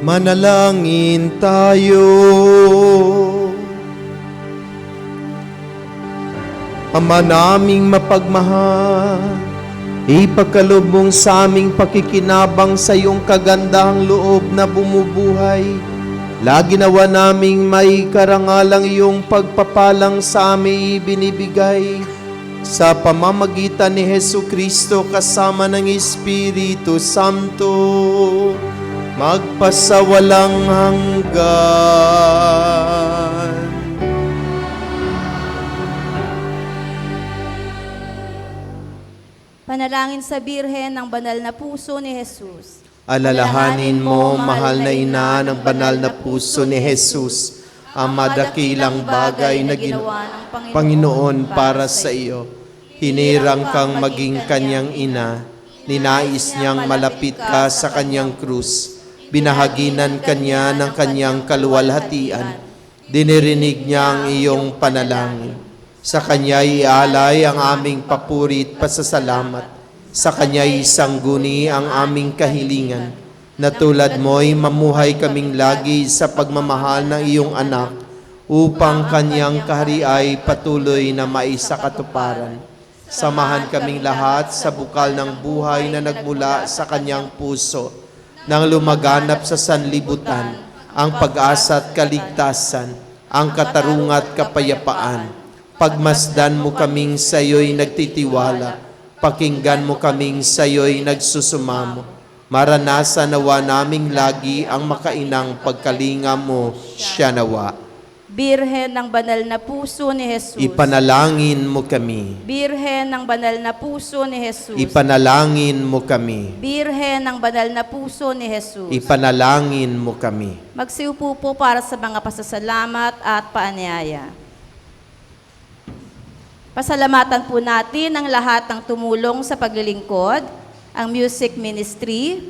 Manalangin tayo. Ama naming mapagmahal, ipagkaloob mong sa aming pakikinabang sa iyong kagandahang loob na bumubuhay. Lagi nawa naming may karangalang iyong pagpapalang sa aming ibinibigay. Sa pamamagitan ni Hesu Kristo kasama ng Espiritu Santo, magpasawalang hanggan. Panalangin sa Birhen ng Banal na Puso ni Jesus. Alalahanin mo, mahal na ina ng banal na puso ni Jesus, ang madakilang bagay na ginawa ng Panginoon para sa iyo. Hinirang kang maging kanyang ina, ninais niyang malapit ka sa kanyang krus, binahaginan kanya ng kanyang kaluwalhatian, dinirinig niya ang iyong panalangin. Sa kanya ialay ang aming papuri at pasasalamat. Sa kanya isangguni ang aming kahilingan, na tulad mo'y mamuhay kaming lagi sa pagmamahal ng iyong anak, upang kanyang kahariay patuloy na maisakatuparan. Samahan kaming lahat sa bukal ng buhay na nagmula sa kanyang puso, nang lumaganap sa sanlibutan, ang pag-asa at kaligtasan, ang katarungan at kapayapaan. Pagmasdan mo kaming sa iyo'y nagtitiwala, pakinggan mo kaming sa iyo'y nagsusumamo. Maranasan nawa naming lagi ang makainang pagkalinga mo, siya nawa. Birhen ng Banal na Puso ni Jesus. Ipanalangin mo kami. Birhen ng Banal na Puso ni Jesus. Ipanalangin mo kami. Birhen ng Banal na Puso ni Jesus. Ipanalangin mo kami. Magsiupo po para sa mga pasasalamat at paanyaya. Pasalamatan po natin ang lahat ng tumulong sa paglilingkod, ang music ministry,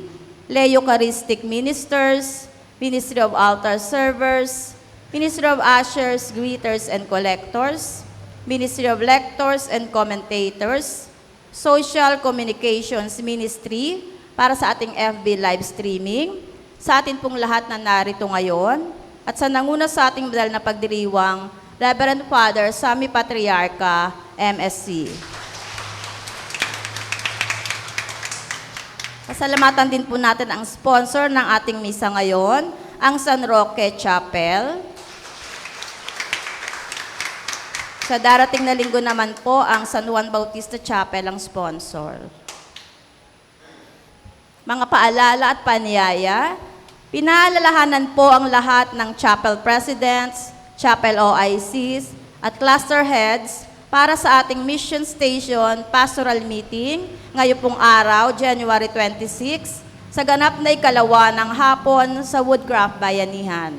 Lay Eucharistic Ministers, Ministry of Altar Servers, Ministry of Ushers, Greeters, and Collectors, Ministry of Lectors and Commentators, Social Communications Ministry para sa ating FB live streaming, sa atin pong lahat na narito ngayon, at sa nanguna sa ating banal na pagdiriwang, Reverend Father Sammy Patriarca, MSc. Pasalamatan din po natin ang sponsor ng ating misa ngayon, ang San Roque Chapel. Sa darating na linggo naman po, ang San Juan Bautista Chapel ang sponsor. Mga paalala at panyaya, pinaalalahanan po ang lahat ng chapel presidents, chapel OICs, at cluster heads para sa ating mission station pastoral meeting ngayon pong araw, January 26, sa ganap na ikalawa ng hapon sa Woodcraft Bayanihan.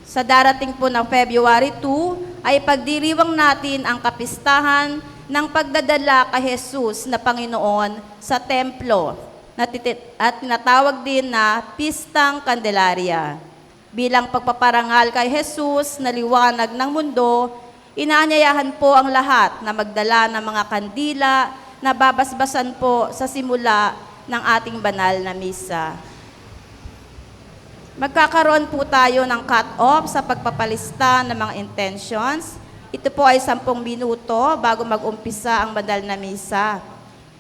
Sa darating po ng February 2, ay pagdiriwang natin ang kapistahan ng pagdadala kay Jesus na Panginoon sa templo at tinatawag din na Pistang Candelaria. Bilang pagpaparangal kay Jesus na liwanag ng mundo, inaanyayahan po ang lahat na magdala ng mga kandila na babasbasan po sa simula ng ating banal na misa. Magkakaroon po tayo ng cut-off sa pagpapalista ng mga intentions. Ito po ay 10 minuto bago mag-umpisa ang banal na misa.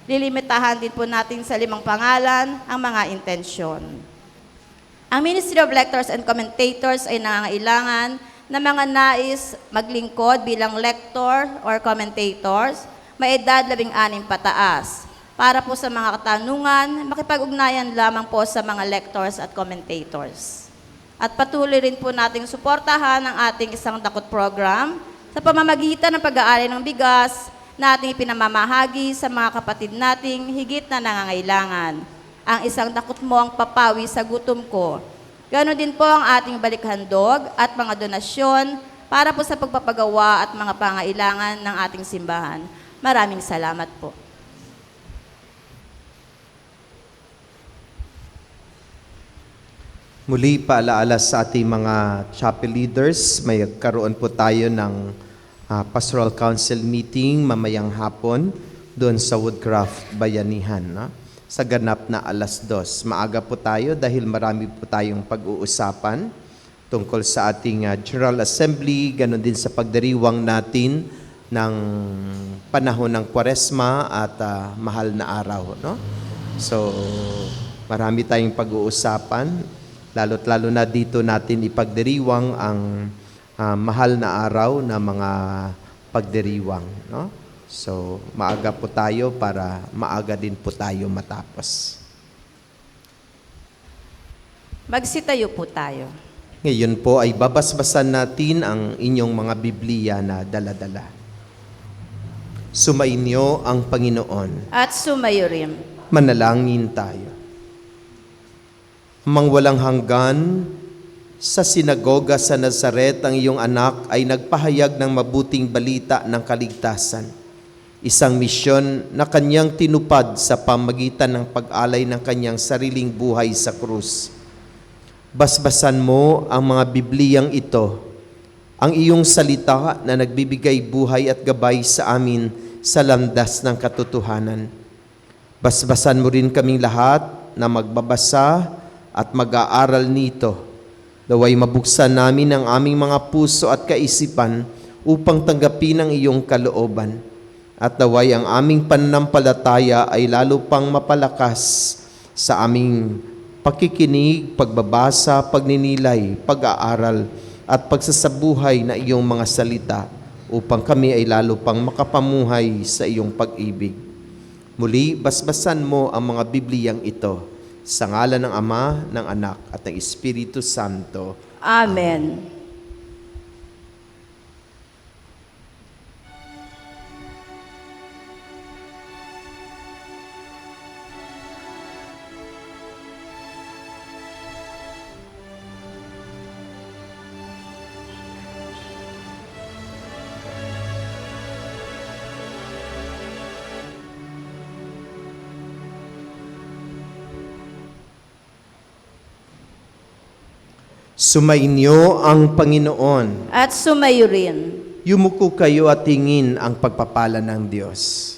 Lilimitahan din po natin sa 5 pangalan ang mga intensyon. Ang Ministry of Lectors and Commentators ay nangangailangan na mga nais maglingkod bilang lector or commentators, may edad 16 pataas. Para po sa mga katanungan, makipag-ugnayan lamang po sa mga lectors at commentators. At patuloy rin po nating suportahan ang ating Isang Dakot program sa pamamagitan ng pag-aari ng bigas na ating ipinamamahagi sa mga kapatid nating higit na nangangailangan. Ang Isang Dakot mo ang papawi sa gutom ko. Ganon din po ang ating balikhandog at mga donasyon para po sa pagpapagawa at mga pangailangan ng ating simbahan. Maraming salamat po. Muli paalaala sa ating mga chapel leaders, may karoon po tayo ng Pastoral Council meeting mamayang hapon doon sa Woodcraft Bayanihan. No? sa ganap na 2:00. Maaga po tayo dahil marami po tayong pag-uusapan tungkol sa ating General Assembly, ganon din sa pagdiriwang natin ng panahon ng Kwaresma at mahal na araw, no? So, marami tayong pag-uusapan, lalo't lalo na dito natin ipagdiriwang ang mahal na araw na mga pagdiriwang, no? So, maaga po tayo para maaga din po tayo matapos. Magsitayo po tayo. Ngayon po ay babasbasan natin ang inyong mga Biblia na dala-dala. Sumainyo ang Panginoon. At sumayo rin. Manalangin tayo. Amang walang hanggan, sa sinagoga sa Nazaret ang iyong anak ay nagpahayag ng mabuting balita ng kaligtasan. Isang misyon na kanyang tinupad sa pamagitan ng pag-alay ng kanyang sariling buhay sa krus. Basbasan mo ang mga Bibliyang ito, ang iyong salita na nagbibigay buhay at gabay sa amin sa landas ng katotohanan. Basbasan mo rin kaming lahat na magbabasa at mag-aaral nito. Naway mabuksan namin ang aming mga puso at kaisipan upang tanggapin ang iyong kalooban. At naway ang aming pananampalataya ay lalo pang mapalakas sa aming pakikinig, pagbabasa, pagninilay, pag-aaral at pagsasabuhay na iyong mga salita upang kami ay lalo pang makapamuhay sa iyong pag-ibig. Muli, basbasan mo ang mga Bibliyang ito sa ngalan ng Ama, ng Anak at ng Espiritu Santo. Amen. Sumainyo ang Panginoon. At sumayo rin. Yumuko kayo at tingin ang pagpapala ng Diyos.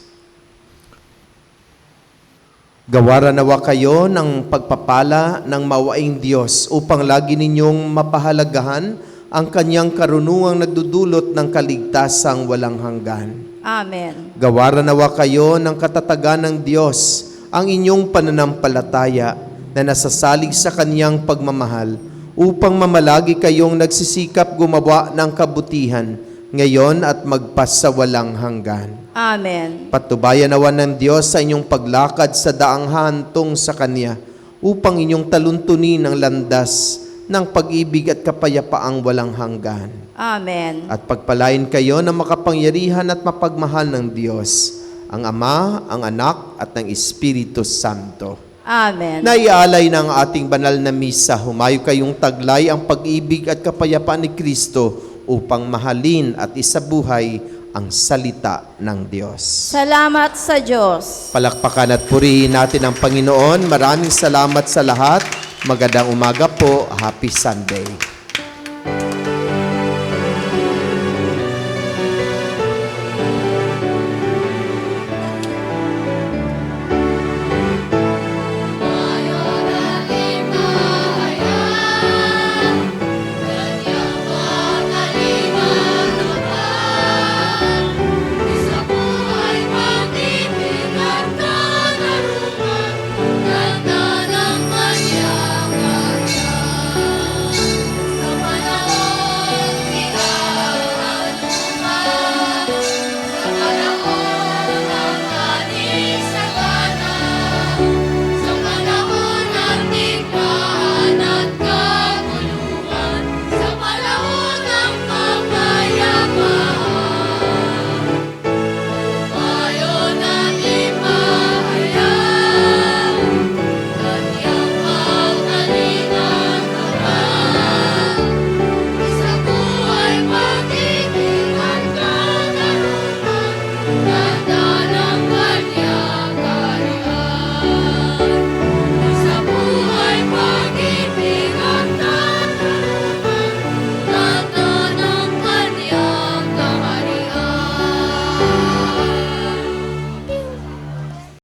Gawaran nawa kayo ng pagpapala ng mawaing Diyos upang lagi ninyong mapahalagahan ang kanyang karunungang nagdudulot ng kaligtasang walang hanggan. Amen. Gawaran nawa kayo ng katatagan ng Diyos ang inyong pananampalataya na nasasalig sa kanyang pagmamahal upang mamalagi kayong nagsisikap gumawa ng kabutihan ngayon at magpasawalang hanggan. Amen. Patubayan nawa ng Diyos sa inyong paglakad sa daang hantong sa Kanya upang inyong taluntunin ang landas ng pag-ibig at kapayapaang walang hanggan. Amen. At pagpalain kayo na makapangyarihan at mapagmahal ng Diyos, ang Ama, ang Anak at ng Espiritu Santo. Amen. Naialay ng ating banal na misa, humayo kayong taglay ang pag-ibig at kapayapaan ni Kristo upang mahalin at isabuhay ang salita ng Diyos. Salamat sa Diyos. Palakpakan at purihin natin ang Panginoon. Maraming salamat sa lahat. Magandang umaga po. Happy Sunday.